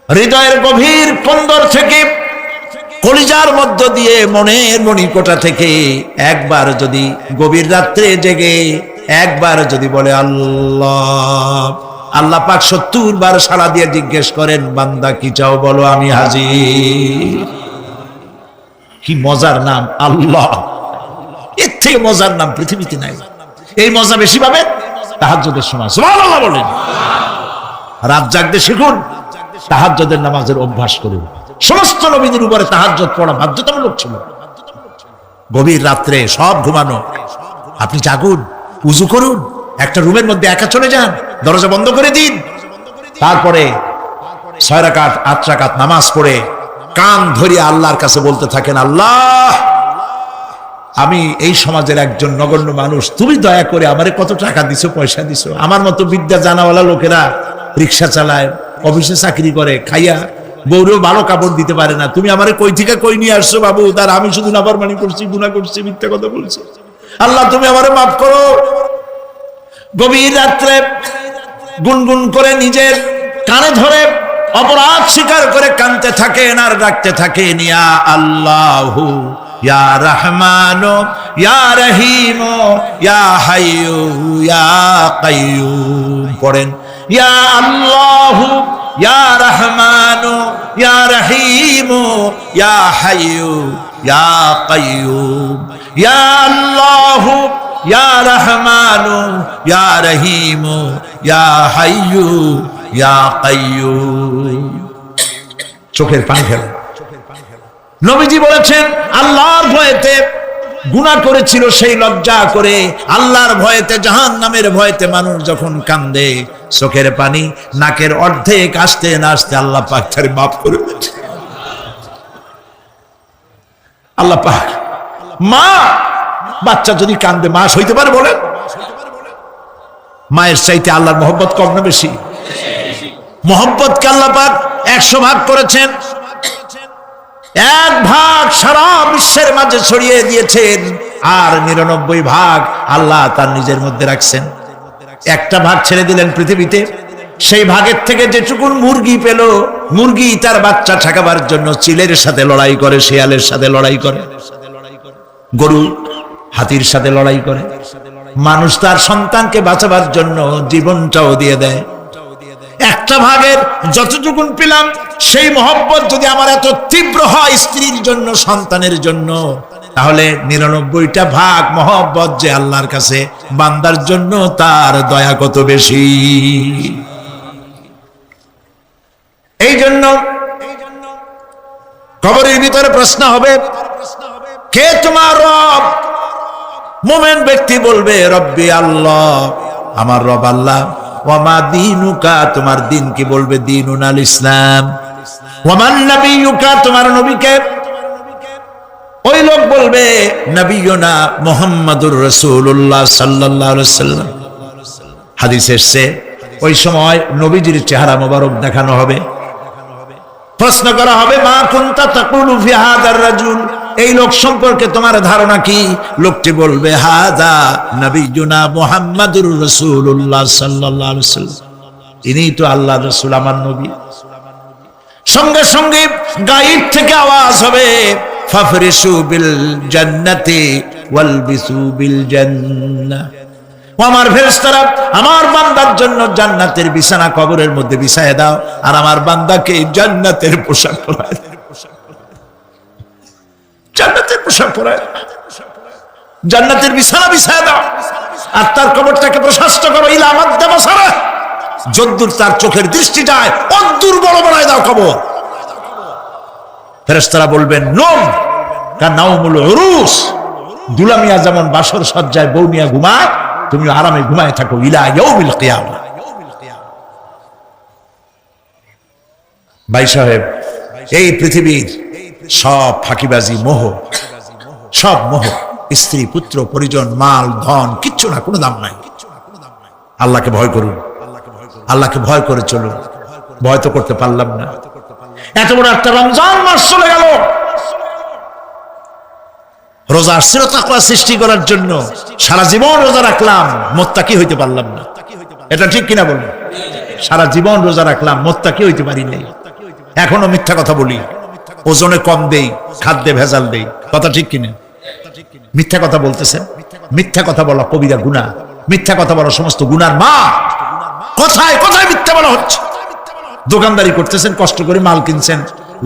হৃদয়ের গভীর কন্দর থেকে, কলিজার মধ্য দিয়ে, মনের মণিকোটা থেকে একবার যদি গভীর রাত্রে জেগে একবার যদি বলে আল্লাহ, আল্লাহ পাক ৭০ বার সাড়া দিয়ে জিজ্ঞেস করেন, বান্দা কি চাও বলো, আমি হাজির। কি মজার নাম আল্লাহ! এর থেকে মজার নাম পৃথিবীতে নাই। এই মজা বেশি পাবেন তাহাজ্জুদের সময়। সুবহানাল্লাহ বলেন। রাত জাগতে শিখুন, তাহাজ্জুদের নামাজের অভ্যাস করুন। সমস্ত নবীদের উপরে তাহাজ্জুদ পড়া বাধ্যতামূলক ছিল। গভীর রাত্রে সব ঘুমানো, আপনি জাগুন, উজু করুন, একটা রুমের মধ্যে একা চলে যান, দরজা বন্ধ করে দিন, তারপরে ৬ রাকাত ৮ রাকাত নামাজ পড়ে কান ধরিয়ে আল্লাহর কাছে বলতে থাকেন, আল্লাহ, আমি এই সমাজের একজন নগণ্য মানুষ, তুমি দয়া করে আমারে কত টাকা দিছো, পয়সা দিছো, আমার মতো বিদ্যা জানাওয়ালা লোকেরা রিক্সা চালায়, অফিসে চাকরি করে, খাইয়া বউরেও ভালো কাপড় দিতে পারে না, তুমি আমারে কই থেকে কই নিয়ে আসছো বাবু, তার আমি শুধু নাফরমানি করছি, গুনাহ করছি, মিথ্যা কথা বলছি, আল্লাহ তুমি আমারে মাফ করো। গভীর রাত্রে গুনগুন করে নিজের কানে ধরে অপরাধ স্বীকার করে কাঁদতে থাকেন আর ডাকতে থাকেন, ইয়া আল্লাহু ইয়া রহমানু ইয়া রহিমু ইয়া হাইয়ু ইয়া কাইয়ুম। পড়েন, ইয়া আল্লাহু ইয়া রহমানু ইয়া রহিমু ইয়া হাইয়ু ইয়া কাইয়ুম, ইয়া আল্লাহু ইয়া রহমানু ইয়া রহিমু ইয়া হাইয়ু ইয়া কাইয়ুম। চোখের পানি ফেলে। নবীজি বলেছেন, আল্লাহর ভয়েতে গুনাহ করেছিল সেই লজ্জা করে, আল্লাহর ভয়েতে, জাহান্নামের ভয়েতে মানুষ যখন কান্দে, চোখের পানি নাকের অর্ধেক আসতে না আসতে আল্লাহ পাক তারে মাফ করে দেন। আল্লাহ পাক, মা, বাচ্চা যদি কান্দে মা সইতে পারে বলেন? মায়ের চাইতে আল্লাহর মহব্বত কম না বেশি? মহব্বতকে আল্লাহ পাক ১০০ ভাগ করেছেন, ১ ভাগ সারা বিশ্বের মাঝে ছড়িয়ে দিয়েছেন, আর ৯৯ ভাগ আল্লাহ তার নিজের মধ্যে রাখছেন। একটা ভাগ ছেড়ে দিলেন পৃথিবীতে, সেই ভাগের থেকে যেটুকুন মুরগি পেল, মুরগি তার বাচ্চা ঠেকাবার জন্য চিলের সাথে লড়াই করে, শিয়ালের সাথে লড়াই করে, গরু হাতির সাথে লড়াই করে, মানুষ তার সন্তানকে বাঁচাবার জন্য জীবনটাও দিয়ে দেয়। একটা ভাগের যতটুকুন পেলাম, সেই মহব্বত যদি আমার এত তীব্র হয় স্ত্রীর জন্য, সন্তানের জন্য, তাহলে ৯৯টা ভাগ মহব্বত যে আল্লাহর কাছে বান্দার জন্য, তার দয়া কত বেশি। এই জন্য কবরের ভিতরে প্রশ্ন হবে, কে তোমার রব? মুমিন ব্যক্তি বলবে, রব্বি আল্লাহ, আমার রব আল্লাহ। ওয়ামা দীনুকা, তোমার দিন কি? বলবে, দীনুন আল ইসলাম। ওয়ামান নবিয়ুকা, তোমার নবীকে? ওই লোক বলবে, নবিয়ুনা মুহাম্মাদুর রাসূলুল্লাহ সাল্লাল্লাহু আলাইহি ওয়াসাল্লাম। হাদিসে এসেছে, ওই সময় নবীজির চেহারা মোবারক দেখানো হবে, প্রশ্ন করা হবে, মা কুনতা তাকুলু ফি হাযার রাজুল, এই লোক সম্পর্কে তোমার ধারণা কি? লোকটি বলবে, হাযা নবিয়ুনা মুহাম্মাদুর রাসূলুল্লাহ সাল্লাল্লাহু আলাইহি ওয়াসাল্লাম, ইনি তো আল্লাহর রাসূল, আমার নবী। সঙ্গে সঙ্গে গায়েব থেকে আওয়াজ হবে, ফাফরিশু বিল জান্নাতি ওয়ালবিসু বিল জান্নাহ। আমার ফেরেশতারা আমার বান্দার জন্য জান্নাতের বিছানা কবরের মধ্যে বিছায় দাও, আর আমার বান্দাকে জান্নাতের পোশাক পরায় দাও, জান্নাতের পোশাক পরায় দাও, জান্নাতের বিছানা বিছায় দাও, আর তার কবরটাকে প্রশস্ত করো, ইলা মাদ্দা বাসারা, যদ্দূর তার চোখের দৃষ্টি যায় অদ্দূর বড় বানায় দাও কবর। ফেরেশতারা বলবেন, নম কা নাউমুল উরুস, দুলামিয়া যেমন বাসর সজ্জায় বউ নিয়ে ঘুমায়, তুমি আরামে ঘুমায় থাকো, ইলা ইয়াউমিল কিয়ামা। ভাই সাহেব, এই পৃথিবীর সব ফাঁকিবাজি, মোহ, সব মোহ, স্ত্রী, পুত্র, পরিজন, মাল, ধন, কিচ্ছু না, কোনো দাম নাই। আল্লাহকে ভয় করুন, আল্লাহকে ভয় করে চলুন। ভয় তো করতে পারলাম না, এত বড় একটা রমজান মাস চলে গেল, রোজা আসছিল তাকওয়া সৃষ্টি করার জন্য, সারা জীবন রোজা রাখলাম, মুত্তাকি হইতে পারলাম না। এটা ঠিক কিনা বলুন? সারা জীবন রোজা রাখলাম, মুত্তাকি হইতে পারি নাই। এখনো মিথ্যা কথা বলি, ওজনে কম দেই, খাদ্যে ভেজাল দেই, কথা ঠিক কিনা? মিথ্যা কথা বলতেছেন। মিথ্যা কথা বলা কবিরা গুনাহ, মিথ্যা কথা বলা সমস্ত গুনার মা। কথায় কথায় মিথ্যা বলা হচ্ছে। দোকানদারি করতেছেন, কষ্ট করে মাল কিনছেন,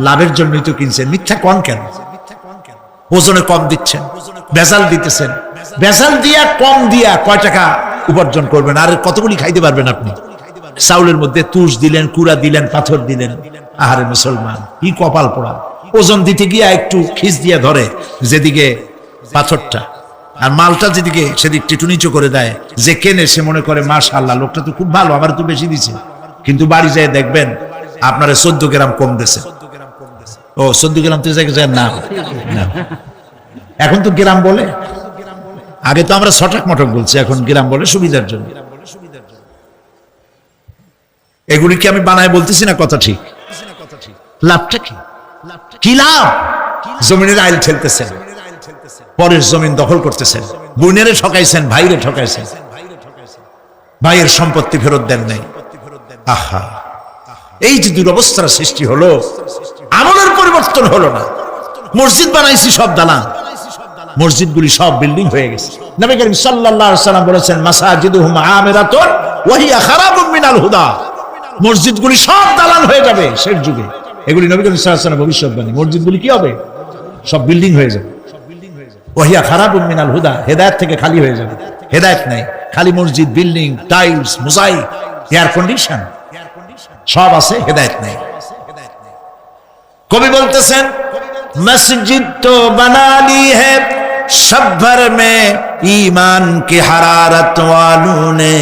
লাভের জন্যই তো কিনছেন, মিথ্যা কোন কেন? ওজনে কম দিচ্ছেন, ভেজাল দিতেছেন, ভেজাল দিয়া কম দিয়া কয় টাকা উপার্জন করবেন? আর কতগুলি খাইতে পারবেন আপনি? চাউলের মধ্যে তুষ দিলেন, কুড়া দিলেন, পাথর দিলেন। আহারে মুসলমান, কি কপাল পোড়া! ওজন দিতে গিয়া একটু খিচ দিয়া ধরে যেদিকে পাথরটা, আর মালটা যেদিকে সেদিক টিটু নিচু করে দেয়। যে কেনে সে মনে করে মাশাআল্লাহ, লোকটা তো খুব ভালো, আমার তো বেশি দিছে। কিন্তু বাড়ি যায় দেখবেন আপনারা 14 গ্রাম কম দিছে। ও 14 গ্রাম তো যায় না, এখন তো গ্রাম বলে। আগে তো আমরা ছটাক মটক বলছি, এখন গ্রাম বলে সুবিধার জন্য। এগুলি কি আমি বানায় বলতেছি না? কথা ঠিক। লাভটা কি? কি লাভ? জমিনের আইল ঠেলতেছেন, পরের জমিন দখল করতেছেন, বোনেরে ঠকাইছেন, ভাইরে ঠকাইছেন, ভাইয়ের সম্পত্তি ফেরত দেন নাই। আহা, এই যে দুরবস্থার সৃষ্টি হলো, আমলের পরিবর্তন হলো না। মসজিদ বানাইছি সব দালান, মসজিদগুলি সব বিল্ডিং হয়ে গেছে। নবী করিম সাল্লাল্লাহু আলাইহি ওয়াসাল্লাম বলেছেন, মাসাজিদুহুম আমিরাতুন ওয়া হিয়া খারাবুম মিনাল হুদা। মসজিদগুলি সব দালান হয়ে যাবে শেষ যুগে। এগুলি নবী করিম সাল্লাল্লাহু আলাইহি ওয়াসাল্লাম ভবিষ্যৎবাণী। মসজিদগুলি কি হবে? সব বিল্ডিং হয়ে যাবে। ওয়া হিয়া খারাবুম মিনাল হুদা, হেদায়েত থেকে খালি হয়ে যাবে। হেদায়েত নাই, খালি মসজিদ, building, tiles, mosaic, air condition সব আছে, হেদায়েত নাই। কবি বলতেছেন, मस्जिद तो बना ली है सब भर में ईमान की हरारत वालों ने,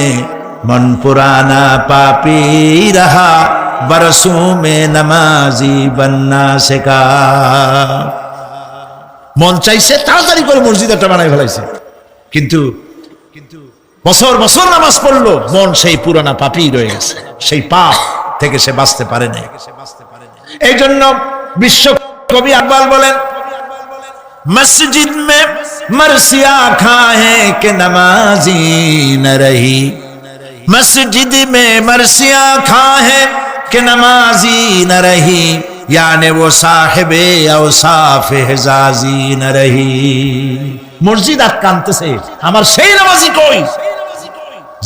मन पुराना पापी रहा बरसों में नमाजी बनना सिखा। মন চাইছে তাড়াতাড়ি করে মসজিদ একটা বানাই ফেলাইছে, কিন্তু বছর বছর নামাজ পড়লো, মন সেই পুরানা পাপী রয়ে গেছে, সেই পাপ থেকে সে বাঁচতে পারে নাই। এই জন্য বিশ্ব কবি আকবাল বলেন, মসজিদ মে মরসিয়া খায়ে কে নমাজি ন রহি, মসজিদ মে মরসিয়া খায়ে কে নমাজি ন রহি, याने वो साहिबे औसाफ हिजाजी न रही। মসজিদ আটকানতেছে, আমার সেই নামাজি কই?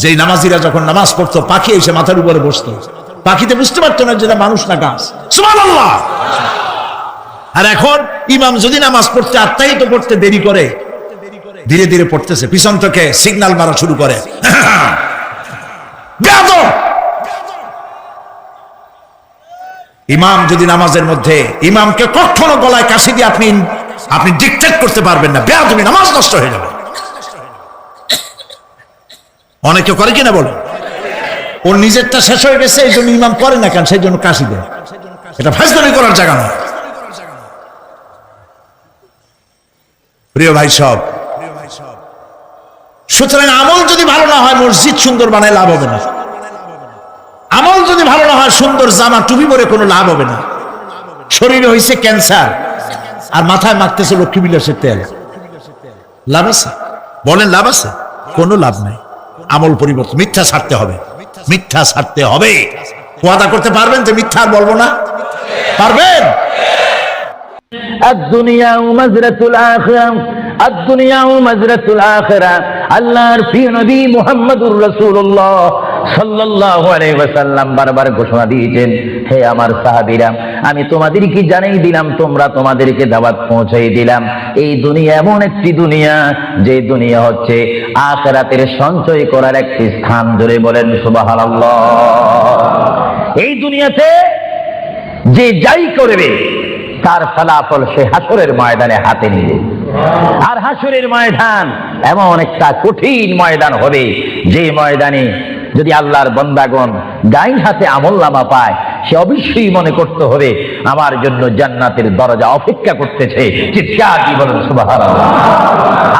যেই নামাজিরা যখন নামাজ পড়তো, পাখি এসে মাথার উপরে বসতো, পাখিতে বুঝতে পারতো না যেটা মানুষ না গাছ। সুবহানাল্লাহ। আর এখন ইমাম যদি নামাজ পড়তে আত্মাহিত করতে দেরি করে, ধীরে ধীরে পড়তেছে, পিছন থেকে সিগন্যাল মারা শুরু করে। ইমাম যদি নামাজের মধ্যে, ইমামকে কখনো গলায় কাশি দিয়ে আপনি ডিকটেট করতে পারবেন না, বেয়াদবি, নামাজ নষ্ট হয়ে যাবে। অনেকে করে কিনা বলে, ওর নিজেরটা শেষ হয়ে গেছে, এই জন্য ইমাম করে না কেন, সেই জন্য কাশি দেয়। এটা ফাজলামি করার জায়গা না। প্রিয় ভাই সব, সুতরাং আমল যদি ভালো না হয়, মসজিদ সুন্দর বানায় লাভ হবে না। আমল যদি ভালো না হয়, সুন্দর জামা টুপি পরে কোনো লাভ হবে না। শরীরে হয়েছে ক্যান্সার আর মাথায় মাখতেছে লক্ষ্মী বিলাসের তেল, লাভ আছে? বলেন লাভ আছে? কোনো লাভ নাই। আমল পরিবর্তন, মিথ্যা ছাড়তে হবে, মিথ্যা ছাড়তে হবে। ওয়াদা করতে পারবেন যে মিথ্যা আর বলবো না? পারবেন? الدنيا مزرعة الآخرة الدنيا مزرعة الآخرة আল্লাহর প্রিয় নবী মুহাম্মদুর রাসূলুল্লাহ সাল্লাল্লাহু আলাইহি ওয়াসাল্লাম বারবার ঘোষণা দিয়েছেন, হে আমার সাহাবীরা, আমি তোমাদেরকে জানাই দিলাম, তোমরা তোমাদেরকে দাওয়াত পৌঁছাই দিলাম। এই দুনিয়া এমন একটি দুনিয়া, যে দুনিয়া হচ্ছে আখিরাতের সঞ্চয় করার একটি স্থান। ধরে বলেন সুবহানাল্লাহ। এই দুনিয়াতে যে যাই করবে, তার ফলাফল সে হাসরের ময়দানে হাতে নিবে। আর হাসরের ময়দান এমন একটা কঠিন ময়দান হবে, যে ময়দানে যদি আল্লাহর বান্দাগণ ডাইন হাতে আমলনামা পায়, সে অবশ্যই মনে করতে হবে আমার জন্য জান্নাতের দরজা অপেক্ষা করতেছে। চিৎকার দিয়ে বলেন সুবহানাল্লাহ।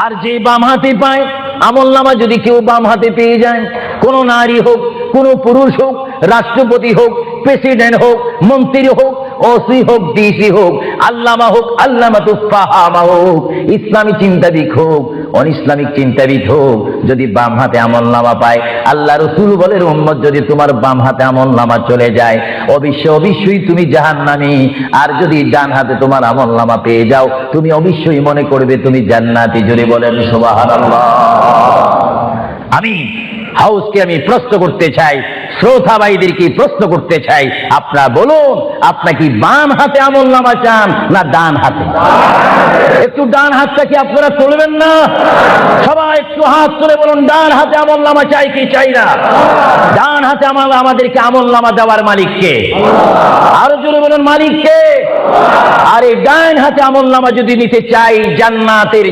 আর যে বাম হাতে পায় আমলনামা, যদি কেউ বাম হাতে পেয়ে যায়, কোন নারী হোক, কোন পুরুষ হোক, রাষ্ট্রপতি হোক, প্রেসিডেন্ট হোক, মন্ত্রী হোক, ওসি হোক, ডিসি হোক, আল্লামা হোক, আল্লামাতুল ফাহামা হোক, ইসলামী চিন্তাবিদ হোক, অন ইসলামিক চিন্তাবিদ হোক, যদি বাম হাতে আমলনামা পায়, আল্লাহ রাসূল বলেন উম্মত যদি তোমার বাম হাতে আমলনামা চলে যায় অবশ্যই তুমি জাহান্নামী। আর যদি ডান হাতে তোমার আমলনামা পেয়ে যাও তুমি অবশ্যই মনে করবে তুমি জান্নাতি। জোরে বলেন সুবহানাল্লাহ। আমি হাউসকে আমি প্রশ্ন করতে চাই, শ্রোতা ভাইদেরকে প্রশ্ন করতে চাই, আপনারা বলুন আপনার কি বাম হাতে আমলনামা চান না ডান হাতে? একটু ডান হাতটা কি আপনারা তুলবেন না? সবাই একটু হাত তুলে বলুন ডান হাতে আমলনামা চাই কি চাই না? ডান হাতে আমাদেরকে আমলনামা দেওয়ার মালিককে? আরো জোরে বলুন মালিককে। আর এই ডান হাতে আমলনামা যদি নিতে চাই, জান্নাতের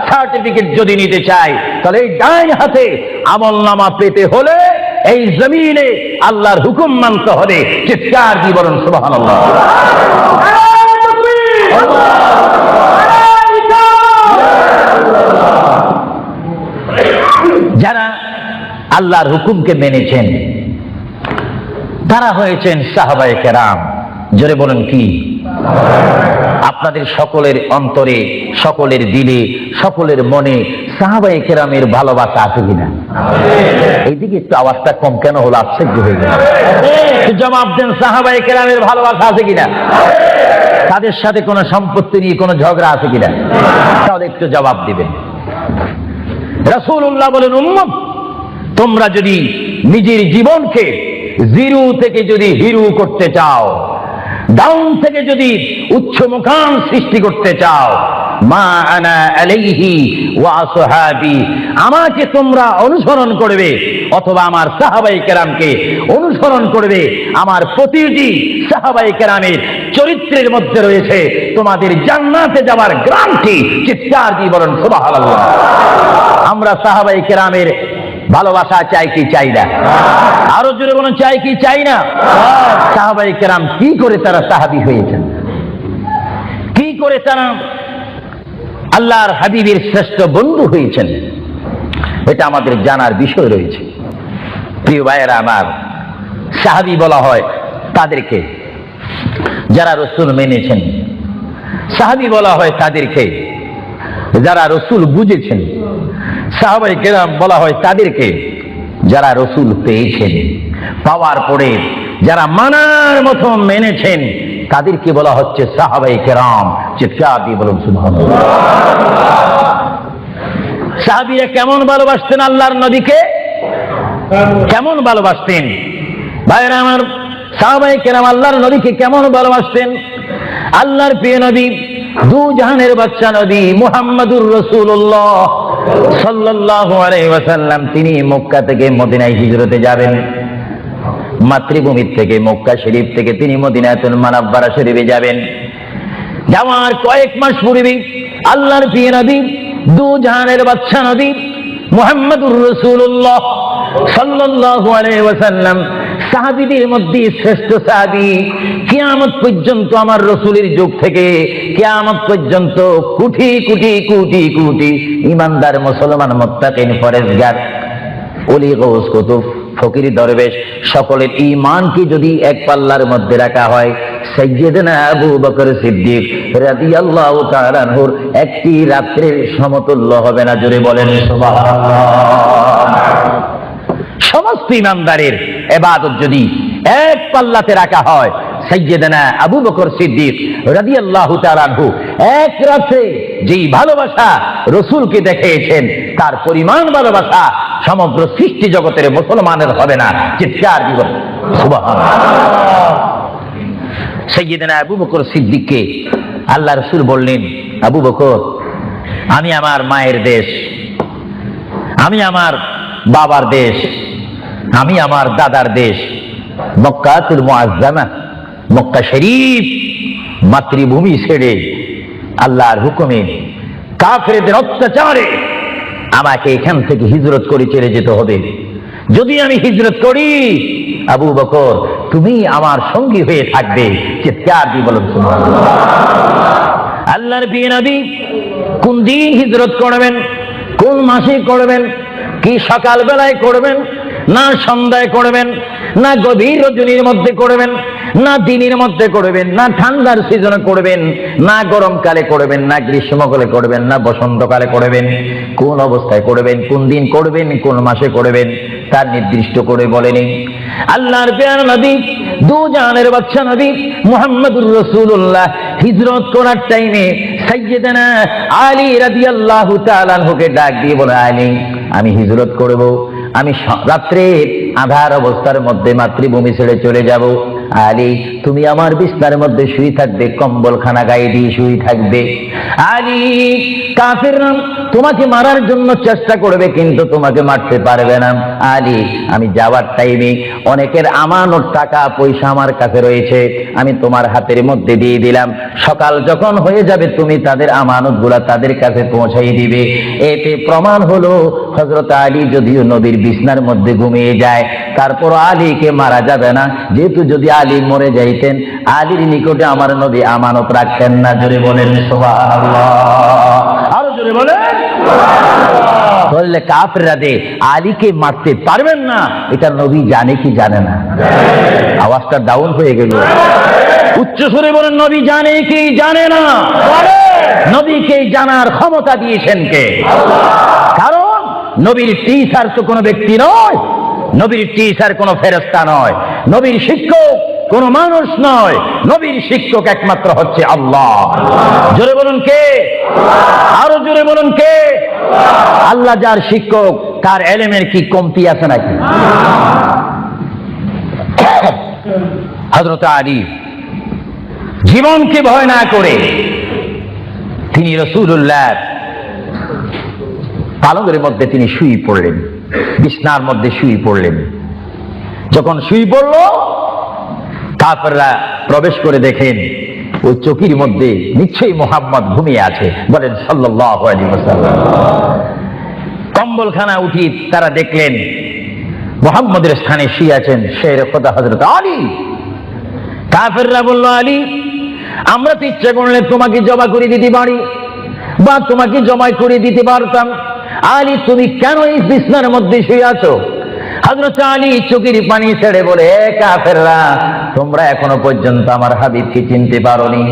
সার্টিফিকেট যদি নিতে চাই, তাহলে এই ডান হাতে আমলনামা পেতে হলে এই জমিনে আল্লাহর হুকুম মানতে হবে। চিৎকার দিয়ে বলুন সুবহানাল্লাহ। যারা আল্লাহর হুকুমকে মেনেছেন তারা হয়েছেন সাহাবায়ে কেরাম। জোরে বলেন কি? আপনাদের সকলের অন্তরে, সকলের দিলে, সকলের মনে সাহাবায়ে কেরামের ভালোবাসা আছে কিনা? এইদিকে একটু আওয়াজটা কম কেন হলো? আশ্চর্য হয়ে গেল। জবাব দেন, সাহাবায়ে কেরামের ভালোবাসা আছে কিনা? তাদের সাথে কোনো সম্পত্তি নিয়ে কোনো ঝগড়া আছে কিনা? তাহলে একটু জবাব দিবেন। রাসূলুল্লাহ বলেন উম্মত তোমরা যদি নিজের জীবনকে জিরো থেকে যদি হিরো করতে চাও, ডাউন থেকে যদি উচ্চ মুকাম সৃষ্টি করতে চাও, মা আনা আলাইহি ওয়া আসহাবি, আমাকে তোমরা অনুসরণ করবে অথবা আমার সাহাবায়ে কেরামকে অনুসরণ করবে। আমার প্রতিটি সাহাবায়ে কেরামের চরিত্রের মধ্যে রয়েছে তোমাদের জান্নাতে যাওয়ার গ্যারান্টি। চিৎকার দিয়ে বলেন সুবহানাল্লাহ। আমরা সাহাবায়ে কেরামের ভালোবাসা চাই কি চাই না? আরো জোরে বলুন চাই কি চাই না? সাহাবায়ে কেরাম কি করে তারা সাহাবী হয়েছেন? কি করে তারা আল্লাহর হাবিবের শ্রেষ্ঠ বন্ধু হয়েছেন? এটা আমাদের জানার বিষয় রয়েছে। প্রিয় ভাইয়েরা আমার, সাহাবী বলা হয় তাদেরকে যারা রাসূল মেনেছেন, সাহাবী বলা হয় তাদেরকে যারা রাসূল বুঝেছেন, সাহাবায়ে কেরাম বলা হয় তাদেরকে যারা রাসূল পেয়েছেন, পাওয়ার পরে যারা মানার মতো মেনেছেন তাদেরকে বলা হচ্ছে সাহাবায়ে কেরাম। চিৎকার দিয়ে বলুন সুবহানাল্লাহ। সাহাবীরা কেমন ভালোবাসতেন আল্লাহর নবীকে? কেমন ভালোবাসতেন? ভাইরা আমার, সাহাবায়ে কেরাম আল্লাহর নবীকে কেমন ভালোবাসতেন? আল্লাহর প্রিয় নবী, দু জাহানের বাদশা নবী মুহাম্মদুর রাসূলুল্লাহ সাল্লাল্লাহু আলাইহি ওয়াসাল্লাম, তিনি মক্কা থেকে মদিনায় হিজরতে যাবেন। মাতৃভূমি থেকে মক্কা শরীফ থেকে তিনি মদিনাতুল মুনাওয়ারা শরীফে যাবেন। যাওয়ার কয়েক মাস পূর্বে আল্লাহর প্রিয় নবী, দু জাহানের বাদশা নবী মুহাম্মদুর রাসূলুল্লাহ সাল্লাল্লাহু আলাইহি ওয়াসাল্লাম সাহাবীদের মধ্যে শ্রেষ্ঠ সাহাবী, কিয়ামত পর্যন্ত আমার রাসূলের যুগ থেকে কিয়ামত পর্যন্ত কোটি কোটি কোটি কোটি ঈমানদার মুসলমান মুত্তাকিন পরেজগার ওলি গৌস কুতুব ফকির দরবেশ সকলের ঈমানকে যদি এক পাল্লার মধ্যে রাখা হয়, সাইয়্যিদনা আবু বকর সিদ্দিক রাদিয়াল্লাহু তাআলা আনহুর একটি রাত্রের সমতুল্য হবে না। জোরে বলেন সুবহানাল্লাহ। সমস্ত ঈমানদারের ইবাদত যদি এক পাল্লাতে রাখা হয়, সাইয়্যিদনা আবু বকর সিদ্দিক রাদিয়াল্লাহু তাআলা আনহু এক রাতে যেই ভালোবাসা রাসূলকে দেখিয়েছেন তার পরিমাণ ভালোবাসা সমগ্র সৃষ্টি জগতের মুসলমানের হবে না। চিৎকার দিবেন সুবহানাল্লাহ। সাইয়্যিদনা আবু বকর সিদ্দিককে আল্লাহ রাসূল বললেন, আবু বকর, আমি আমার মায়ের দেশ, আমি আমার বাবার দেশ, আমি আমার দাদার দেশ মক্কাতুল মুআজ্জামা, মক্কা শরীফ মাতৃভূমি ছেড়ে আল্লাহর হুকুমে কাফেরদের অত্যাচারে আমাকে এখান থেকে হিজরত করে চলে যেতে হবে। যদি আমি হিজরত করি, আবু বকর তুমি আমার সঙ্গী হয়ে থাকবে। চিৎকার দিয়ে বলুন সুবহানাল্লাহ। আল্লাহর প্রিয় নবী কোন দিন হিজরত করবেন, কোন মাসে করবেন, কি সকাল বেলায় করবেন, না সন্ধ্যায় করবেন, না গভীর রজনীর মধ্যে করবেন, না দিনের মধ্যে করবেন, না ঠান্ডার সিজনে করবেন, না গরমকালে করবেন, না গ্রীষ্মকালে করবেন, না বসন্তকালে করবেন। কোন অবস্থায় করবেন, কোন দিন করবেন, কোন মাসে করবেন, তার নির্দিষ্ট করে বলেনি। আল্লাহর প্যারা নবী, দু জাহানের বাদশা নবী মুহাম্মদুর রাসূলুল্লাহ হিজরত করার টাইমে সাইয়্যিদানা আলী রাদিয়াল্লাহু তাআলা আনহুকে ডাক দিয়ে বলে, আলী, আমি হিজরত করব, আমি রাত্রে আঁধার অবস্থার মধ্যে মাতৃভূমি ছেড়ে চলে যাব। আলী, তুমি আমার বিছানার মধ্যে শুয়ে থাকবে, কম্বলখানা গায়ে দিয়ে শুয়ে থাকবে। আলী, কাফেররা তোমাকে মারার জন্য চেষ্টা করবে, কিন্তু তোমাকে মারতে পারবে না। আলী, আমি যাওয়ার টাইমে অনেকের আমানত টাকা পয়সা আমার কাছে রয়েছে, আমি তোমার হাতের মধ্যে দিয়ে দিলাম। সকাল যখন হয়ে যাবে তুমি তাদের আমানতগুলা তাদের কাছে পৌঁছাই দিবে। এতে প্রমাণ হলো হযরত আলী যদিও নবীর বিছানার মধ্যে ঘুমিয়ে যায়, তারপর আলীকে মারা যাবে না, যেহেতু যদি আলী মরে যাইতেন আলীর নিকটে আমার নবী আমানত রাখতেন না। জোরে বলেন সুবহানাল্লাহ, আরো জোরে বলেন। বললে কাফেররা দে আলীকে মারতে পারবেন না, এটা নবী জানে কি জানে না? আওয়াজটা ডাউন হয়ে গেল। উচ্চ সুরে বলেন, নবী জানে কি জানে না? নবীকে জানার ক্ষমতা দিয়েছেন কে? কারণ নবীর টিচার তো কোনো ব্যক্তি নয়, নবীর টিচার কোনো ফেরেশতা নয়, নবীর শিক্ষক কোন মানুষ নয়, নবীর শিক্ষক একমাত্র হচ্ছে আল্লাহ। জোরে বলুন কে? আরো জোরে বলুন কে? আল্লাহ যার শিক্ষক, তার এলেমের কি কমতি আছে নাকি? হযরত আলী জীবনকে ভয় না করে তিনি রাসূলুল্লাহ পালঙ্কের মধ্যে তিনি শুয়ে পড়লেন, বিছানার মধ্যে শুয়ে পড়লেন। যখন শুয়ে পড়ল, কাফেররা প্রবেশ করে দেখেন ওই চৌকির মধ্যে নিশ্চয়ই মুহাম্মদ ঘুমিয়ে আছে। বলেন সাল্লাল্লাহু আলাইহি ওয়াসাল্লাম। কম্বলখানা উঠি তারা দেখলেন মুহাম্মদের স্থানে শুয়ে আছেন শের খোদা হযরত আলী। কাফেররা বলল, আলী, আমরা তো ইচ্ছা করলে তোমাকে জমা করে দিতে পারি বা তোমাকে জমাই করে দিতে পারতাম। আলী, তুমি কেন এই বিছানার মধ্যে শুয়ে আছো? হযরত আলী চোখের পানি ছেড়ে বলে, হে কাফেররা, তোমরা এখনো পর্যন্ত আমার হাবিবকে চিনতে পারোনি,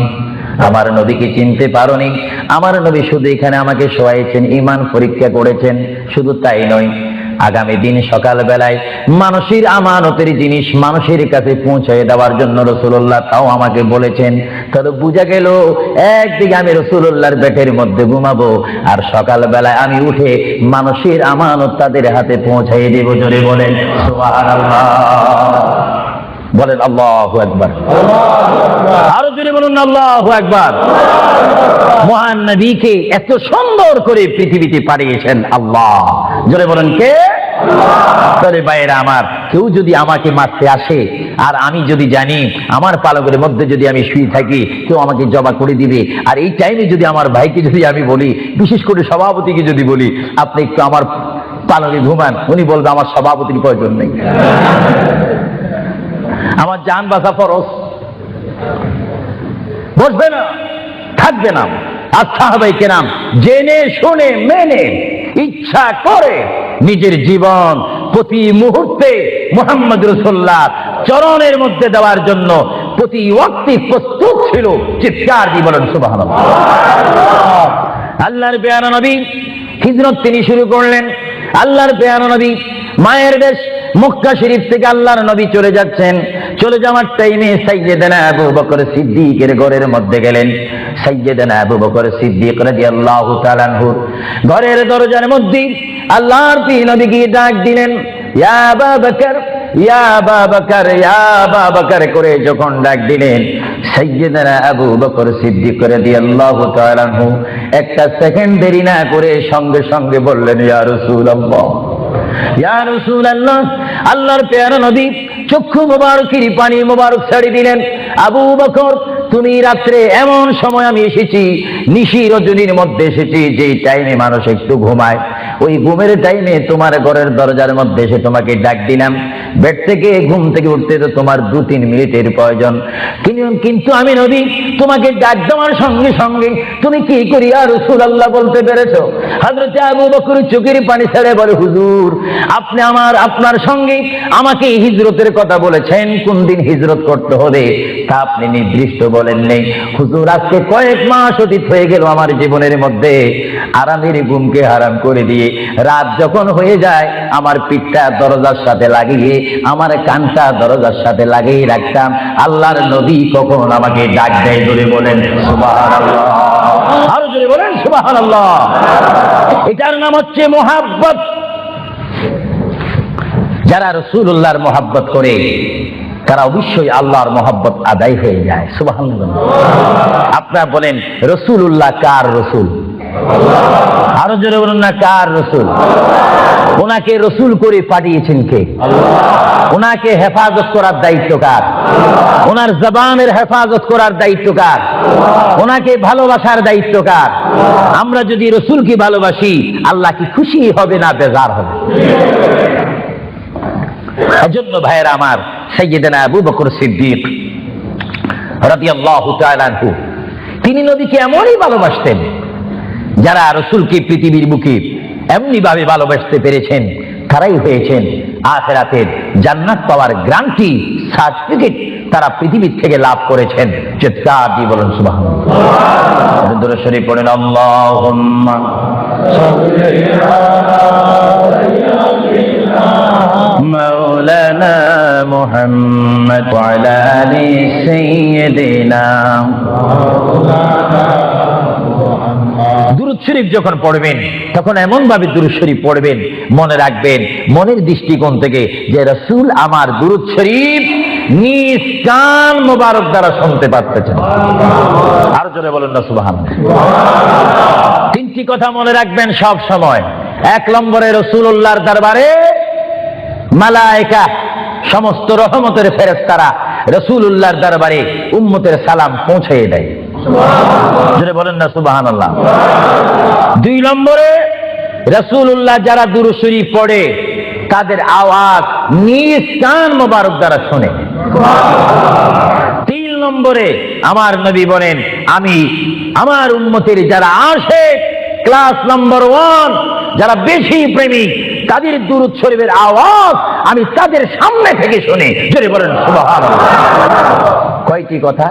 আমার নবীকে চিনতে পারোনি। আমার নবী শুধু এখানে আমাকে শোয়াইছেন, ঈমান পরীক্ষা করেছেন। শুধু তাই নয়, আগামী দিন সকাল বেলায় মানুষের আমানতের জিনিস মানুষের কাছে পৌঁছে দেওয়ার জন্য রাসূলুল্লাহ তাও আমাকে বলেছেন। তাহলে বুঝা গেল একদিকে আমি রাসূলুল্লাহর পেটের মধ্যে ঘুমাবো, আর সকাল বেলায় আমি উঠে মানুষের আমানত তাদের হাতে পৌঁছাই দেব। জোরে বলেন সুবহানাল্লাহ, বলেন আল্লাহু আকবার, আরো জোরে বলুন আল্লাহু আকবার। মহান নবীকে এত সুন্দর করে পৃথিবীতে পাঠিয়েছেন আল্লাহ। জোরে বলেন কে? তাহলে ভাইয়েরা আমার, কেউ যদি আমাকে মারতে আসে আর আমি যদি জানি আমার পালকের মধ্যে যদি আমি শুয়ে থাকি কেউ আমাকে জবা করে দিবে, আর এই টাইমে যদি আমার ভাইকে যদি আমি বলি, বিশেষ করে সভাপতিকে যদি বলি আপনি একটু আমার পালকে ঘুমান, উনি বলবে আমার সভাপতির প্রয়োজন নেই, আমার জান বাঁচা ফরজ, বসবে না, থাকবে না। আর সাহাবায়ে কেরাম জেনে শুনে মেনে ইচ্ছা করে নিজের জীবন প্রতি মুহূর্তে মুহাম্মদ রাসূলুল্লাহ চরণের মধ্যে দেওয়ার জন্য প্রতি ওয়াক্তে প্রস্তুত ছিল। চিৎকার দিয়ে বলেন সুবহানাল্লাহ। আল্লাহর পেয়ারা নবী হিজরত তিনি শুরু করলেন। আল্লাহর পেয়ারা নবী মায়ের দেশ মক্কা শরীফ থেকে আল্লাহর নবী চলে যাচ্ছেন। চলে যাওয়ার টাইমে সাইয়্যিদানা আবু বকর সিদ্দিকের ঘরের মধ্যে গেলেন। সাইয়্যিদানা আবু বকর সিদ্দিক রাদিয়াল্লাহু তাআলা আনহু ঘরের দরজার মধ্যে আল্লাহর প্রিয় নবী গিয়ে ডাক দিলেন, ইয়া আবু বকর, ইয়া আবু বকর, ইয়া আবু বকর করে যখন ডাক দিলেন, সাইয়্যিদানা আবু বকর সিদ্দিক রাদিয়াল্লাহু তাআলা আনহু একটা সেকেন্ড দেরি না করে সঙ্গে সঙ্গে বললেন, ইয়া রাসূলুল্লাহ, ইয়া রাসূলুল্লাহ। আল্লাহর প্যারা নবী চক্ষু মোবারকের পানি মোবারক ছেড়ে দিলেন, আবু বকর তুমি রাত্রে এমন সময় আমি এসেছি, নিশি রজনীর মধ্যে এসেছি, যে টাইমে মানুষ একটু ঘুমায়, ওই ঘুমের টাইমে তোমার ঘরের দরজার মধ্যে এসে তোমাকে ডাক দিলাম। বেড থেকে ঘুম থেকে উঠতে তো তোমার 2-3 মিনিটের প্রয়োজন, কিন্তু আমি নবী তোমাকে ডাক দেওয়ার সঙ্গে সঙ্গে তুমি কি করিয়া রাসূলুল্লাহ বলতে পেরেছো? হযরত আবু বকর চোখের পানি ছেড়ে বলে, হুজুর আপনি আপনার সঙ্গে আমাকে হিজরতের কথা বলেছেন, কোন দিন হিজরত করতে হবে তা আপনি নির্দিষ্ট বলেন নেই। হুজুর আজকে কয়েক মাস অতীত হয়ে গেল আমার জীবনের মধ্যে, আরামের ঘুমকে হারাম করে দিয়ে রাত যখন হয়ে যায় আমার পিঠটা দরজার সাথে লাগিয়ে, আমার কানটা দরজার সাথে লাগিয়ে রাখতাম। আল্লাহর নবী কখন আমাকে ডাক দেয়, জোরে বলেন সুবহানাল্লাহ, আরো জোরে বলেন সুবহানাল্লাহ। এটার নাম হচ্ছে মুহাব্বত। যারা রাসূলুল্লাহর মুহাব্বত করে তারা অবশ্যই আল্লাহর মুহাব্বত আদায় হয়ে যায়। সুবহানাল্লাহ। আপনারা বলেন রাসূলুল্লাহ কার রাসূল? আরো জোরে বলুন না, কার রাসূল? ওনাকে রাসূল করে পাঠিয়েছেন কে? ওনাকে হেফাজত করার দায়িত্ব কার? ওনার জবানের হেফাজত করার দায়িত্ব কার? ওনাকে ভালোবাসার দায়িত্ব কার? আমরা যদি রাসূলকে ভালোবাসি আল্লাহ কি খুশি হবে না বেজার হবে? এজন্য ভাইয়েরা আমার, সাইয়্যিদানা আবু বকর সিদ্দিক রাদিয়াল্লাহু তাআলা আনহু তিনি নবীকে এমনই ভালোবাসতেন, যারা রাসূলকে পৃথিবীর বুকে এমনি ভাবে ভালোবাসতে পেরেছেন তারাই হয়েছেন আখিরাতের জান্নাত পাওয়ার গ্যারান্টি সার্টিফিকেট তারা পৃথিবীর থেকে লাভ করেছেন। চিৎকার দিয়ে বলেন সুবহানাল্লাহ। দরুদ শরীফ পড়েন, আল্লাহুম্মা সাল্লি আলা মাওলানা মুহাম্মদ ওয়া আলা আলি সাইয়্যিদিনা। দুরূদ শরীফ যখন পড়বেন তখন এমন ভাবে দুরূদ শরীফ পড়বেন, মনে রাখবেন মনের দৃষ্টিকোণ থেকে যে রাসূল আমার দুরূদ শরীফ নিজ কান মোবারক দ্বারা শুনতে পাচ্ছেন। আর জোরে বলেন না সুবহানাল্লাহ। তিনটি কথা মনে রাখবেন সব সময়। 1 নম্বরে রাসূলুল্লাহর দরবারে মালায়েকা সমস্ত রহমতের ফেরেশতারা রাসূলুল্লাহর দরবারে উম্মতের সালাম পৌঁছে দেয়। জোরে বলেন না সুবহানাল্লাহ। 2 নম্বরে রাসূলুল্লাহ যারা দুরূদ শরীফ পড়ে তাদের আওয়াজ নিজ কান মোবারক দ্বারা শোনে। 3 নম্বরে আমার নবী বলেন, আমি আমার উম্মতের যারা আশিক ক্লাস নাম্বার 1 যারা বেশি প্রেমিক তাদের দুরূদ শরীফের আওয়াজ আমি তাদের সামনে থেকে শুনি। জোরে বলেন সুবহানাল্লাহ। কয়টি কথা?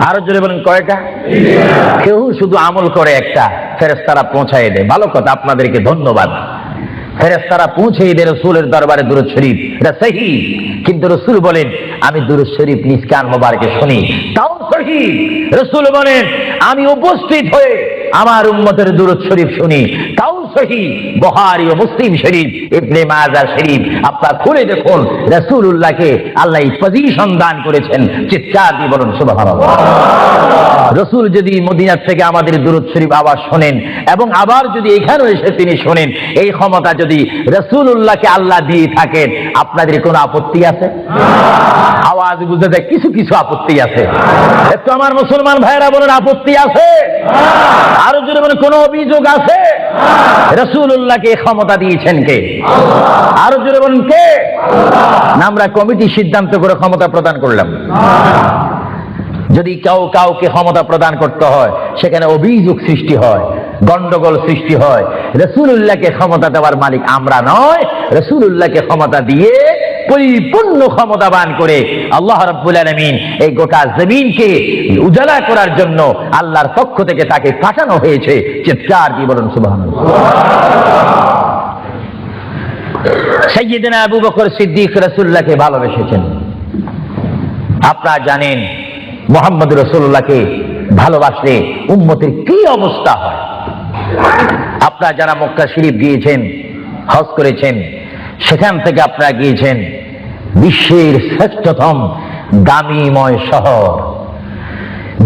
আরো জোরে বলেন কয়টা? কেউ শুধু আমল করে একটা, ফেরেশতারা পৌঁছায় দেয়। ভালো কথা, আপনাদেরকে ধন্যবাদ। ফেরেশতারা পৌঁছে দেয় রাসূলের দরবারে দুরূদ শরীফ, এটা সহিহ। কিন্তু রাসূল বলেন আমি দুরূদ শরীফ নিজ কান মোবারকে শুনি, তাও সহিহ। রাসূল বলেন আমি উপস্থিত হয়ে আমার উম্মতের দুরূদ শরীফ শুনি, তাও সহিহ। বুখারী ও মুসলিম শরীফ, ইবনে মাজাহ শরীফ আপনারা খুলে দেখুন, রাসূলুল্লাহকে আল্লাহ এই পজিশন দান করেছেন। চিৎকার দিয়ে বলুন সুবহানাল্লাহ। রাসূল যদি মদিনা থেকে আমাদের দুরূদ শরীফ আবার শোনেন এবং আবার যদি এখানে এসে তিনি শোনেন, এই ক্ষমতা যদি রাসূলুল্লাহকে আল্লাহ দিয়ে থাকেন, আপনাদের কোনো আপত্তি আছে? আওয়াজ বুঝতে দেয় কিছু কিছু আপত্তি আছে। একটু আমার মুসলমান ভাইরা বলেন আপত্তি আছে? আরো জোরে বলেন কোন অভিযোগ আছে? রাসূলুল্লাহকে ক্ষমতা দিয়েছেন কে? আরো জোরে বলেন কে? না আমরা কমিটি সিদ্ধান্ত করে ক্ষমতা প্রদান করলাম? যদি কাউকে ক্ষমতা প্রদান করতে হয় সেখানে অভিযোগ সৃষ্টি হয়, গন্ডগোল সৃষ্টি হয়। রাসূলুল্লাহকে ক্ষমতা দেওয়ার মালিক আমরা নয়, রাসূলুল্লাহকে ক্ষমতা দিয়ে পরিপূর্ণ ক্ষমতাবান করে আল্লাহ রাব্বুল আলামিন এই গোটা জমিনকে উজালা করার জন্য আল্লাহর পক্ষ থেকে তাকে পাঠানো হয়েছে। চিৎকার দিয়ে বলুন সুবহানাল্লাহ। সাইয়্যিদনা আবু বকর সিদ্দিক রাসূলুল্লাহকে ভালোবেসেছেন। আপনারা জানেন মুহাম্মদ রাসূলুল্লাহকে ভালোবাসলে উম্মতের কি অবস্থা হয়। আপনারা যারা মক্কা শরীফ গিয়েছেন, হজ করেছেন, সেখান থেকে আপনারা গিয়েছেন বিশ্বের শ্রেষ্ঠতম দামিময় শহর,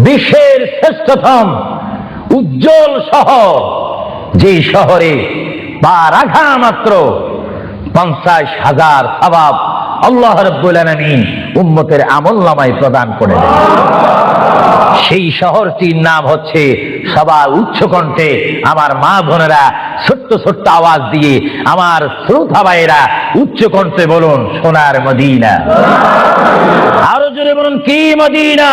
বিশ্বের শ্রেষ্ঠতম উজ্জ্বল শহর, যেই শহরে পা রাখা মাত্র 50,000 সওয়াব আল্লাহ রাব্বুল আলামিন উম্মতের আমলনামায় প্রদান করে দেন। সেই শহরটির নাম হচ্ছে, সবার উচ্চ কণ্ঠে আমার মা বোনেরা ছোট্ট ছোট্ট আওয়াজ দিয়ে, আমার শ্রোতা ভাইয়েরা উচ্চ কণ্ঠে বলুন, সোনার মদিনা। আরো জোরে বলুন, কি মদিনা?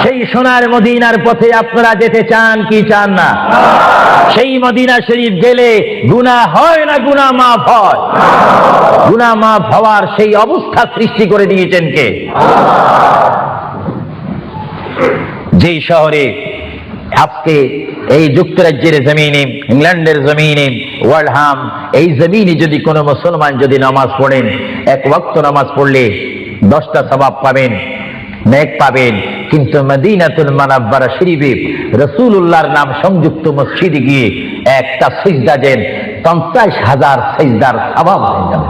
সেই সোনার মদিনার পথে আপনারা যেতে চান কি চান না? সেই মদিনা শরীফ গেলে গুনাহ হয় না গুনাহ মাফ হয়? গুনাহ মাফ হওয়ার সেই অবস্থা সৃষ্টি করে দিয়েছেন কে? যেই শহরে আজকে এই যুক্তরাজ্যের জমিনে, ইংল্যান্ডের জমিনে, ওয়ালহাম এই জমিনে যদি কোনো মুসলমান যদি নামাজ পড়েন, এক ওয়াক্ত নামাজ পড়লে 10টা সওয়াব পাবেন, নেক পাবেন। কিন্তু মদিনাতুল মুনাওয়ারা শরীফে রাসূলুল্লাহর নাম সংযুক্ত মসজিদে গিয়ে একটা সিজদা দেন, 50,000 সিজদার সওয়াব হয়ে যাবে।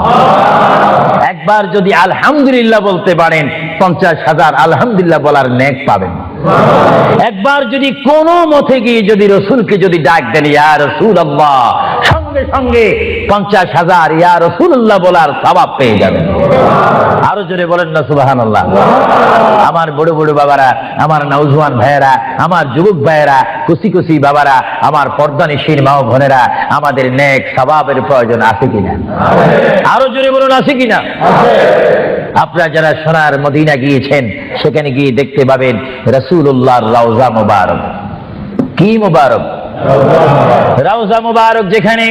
একবার যদি আলহামদুলিল্লাহ বলতে পারেন, 50,000 আলহামদুলিল্লাহ বলার নেক পাবেন। একবার যদি কোনো মতে গিয়ে যদি রসুলকে যদি ডাক দেন, ইয়া রাসূলুল্লাহ, সঙ্গে সঙ্গে 50,000 ইয়া রাসূলুল্লাহ বলার সওয়াব পেয়ে যাবেন। আরো জোরে বলেন না সুবহানাল্লাহ। আমার বড় বড় বাবারা, আমার নওজোয়ান ভাইয়েরা, আমার যুবক ভাইয়েরা, কুচি কুচি বাবারা, আমার পর্দানিশীল মা ও বোনেরা, আমাদের নেক সওয়াবের প্রয়োজন আছে কিনা? আরো জোরে বলুন, আছে কিনা? আপনারা যারা সোনার মদিনা গিয়েছেন, সেখানে গিয়ে দেখতে পাবেন রাসূলুল্লাহর রওজা মুবারক। কি মুবারক? রওজা মুবারক। যেখানে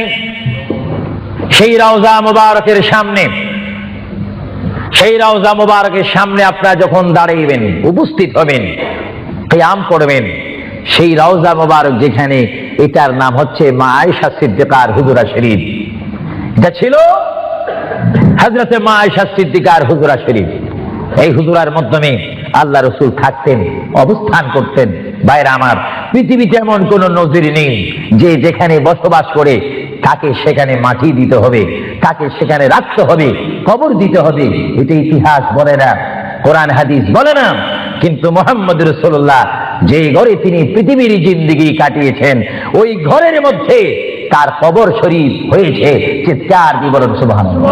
সেই রওজা মুবারকের সামনে, সেই রওজা মুবারকের সামনে আপনারা যখন দাঁড়াইবেন, উপস্থিত হবেন, কিয়াম করবেন, সেই রওজা মুবারক যেখানে, এটার নাম হচ্ছে মা আয়েশা সিদ্দিকার হুজুরা শরীফ। এটা ছিল হযরতে মা আয়েশা সিদ্দিকার হুজুরা শরীফ। এই হুজুরার মাধ্যমে আল্লাহ রাসূল থাকতেন, অবস্থান করতেন। ভাইরা আমার, পৃথিবীতে এমন কোন নজির নেই যে যেখানে বসবাস করে তাকে সেখানে মাটি দিতে হবে, তাকে সেখানে রাখতে হবে, কবর দিতে হবে। এটা ইতিহাস বলে না, কোরআন হাদিস বলে না। কিন্তু মুহাম্মদ রাসূলুল্লাহ যে ঘরে তিনি পৃথিবীর জিন্দেগি কাটিয়েছেন, ওই ঘরের মধ্যে তার কবর শরীফ হয়েছে। চিৎকার দিয়ে বলুন সুবহানাল্লাহ।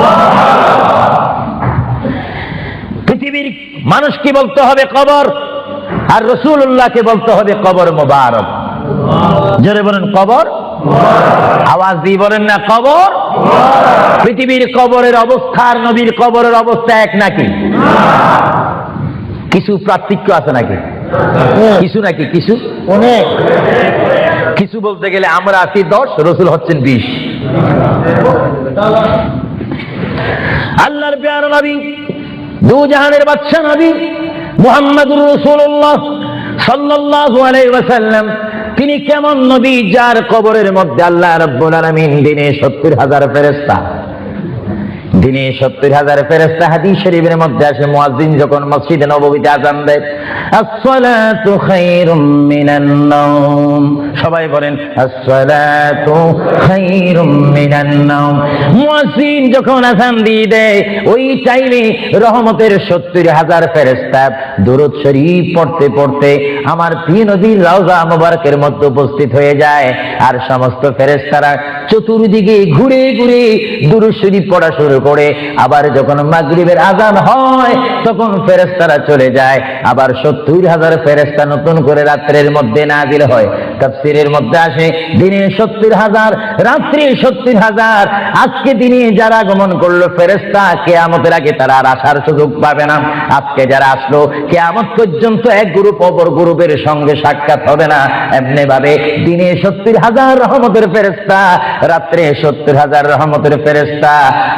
পৃথিবীর মানুষকে বলতে হবে কবর, আর রাসূলুল্লাহকে বলতে হবে কবর মুবারক। জোরে বলেন কবর। আওয়াজ দিয়ে বলেন না কবর। পৃথিবীর কবরের অবস্থা আর নবীর কবরের অবস্থা এক নাকি? কিছু পার্থক্য আছে নাকি? কিছু নাকি? কিছু অনেক। কিছু বলতে গেলে আমরা আছি 10, রাসূল হচ্ছেন 20। আল্লাহর প্যারা নবী, দু জাহানের বাদশা নবী মুহাম্মদুর রাসূলুল্লাহ সাল্লাল্লাহু আলাইহি ওয়াসাল্লাম, তিনি কেমন নবী যার কবরের মধ্যে আল্লাহ রাব্বুল আলামিন দিনে 70,000 ফেরেশতা, দিনে 70,000 ফেরেশতা। হাদিস শরীফের মধ্যে আসে, মুয়াজ্জিন যখন মসজিদে নববীতে আযান দেয়, আসসালাতু খায়রুম মিনান নাওম, সবাই বলেন আসসালাতু খায়রুম মিনান নাওম। মুয়াজ্জিন যখন আযান দিয়ে দেয়, ওই টাইমে রহমতের 70,000 ফেরেশতা দুরূদ শরীফ পড়তে পড়তে আমার প্রিয় নবীর রওজা মুবারকের মধ্যে উপস্থিত হয়ে যায়। আর সমস্ত ফেরেশতারা চতুর্দিকে ঘুরে ঘুরে দুরূদ শরীফ পড়া শুরু করে। আবার যখন মাগরিবের আযান হয়, তখন ফেরেশতারা চলে যায়। আবার 70,000 ফেরেশতা নতুন করে রাত্রের মধ্যে নাজিল হয়। তাফসীরের মধ্যে আসে, দিনে 70,000, রাত্রে 70,000। আজকে দিনে যারা আগমন করলো ফেরেশতা, কিয়ামতের আগে তারা আর আসার সুযোগ পাবে না। আজকে যারা আসলো, কিয়ামত পর্যন্ত এক গ্রুপ অপর গ্রুপের সঙ্গে সাক্ষাৎ হবে না। এমনি ভাবে দিনে 70,000 রহমতের ফেরেশতা, রাত্রে 70,000 রহমতের ফেরেশতা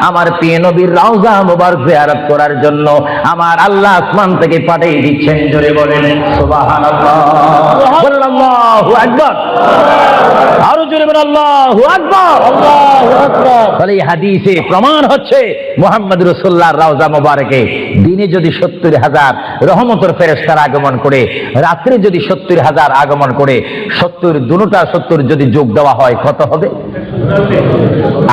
আমার প্রিয় নবীর রওজা মুবারক জিয়ারত করার জন্য আমার আল্লাহ আসমান থেকে পাঠিয়ে দিচ্ছেন। জোরে বলেন সুবহানাল্লাহ। বলেন আল্লাহু আকবার। আরো জোরে বলেন আল্লাহু আকবার। আল্লাহু আকবার। তাহলে এই হাদিসে প্রমাণ হচ্ছে মুহাম্মদ রাসূলুল্লাহর রওজা মুবারকে দিনে যদি 70,000 রহমতের ফেরেশতার আগমন করে, রাত্রে যদি 70,000 আগমন করে, 70 দুটোটা 70 যদি যোগ দেওয়া হয় কত হবে?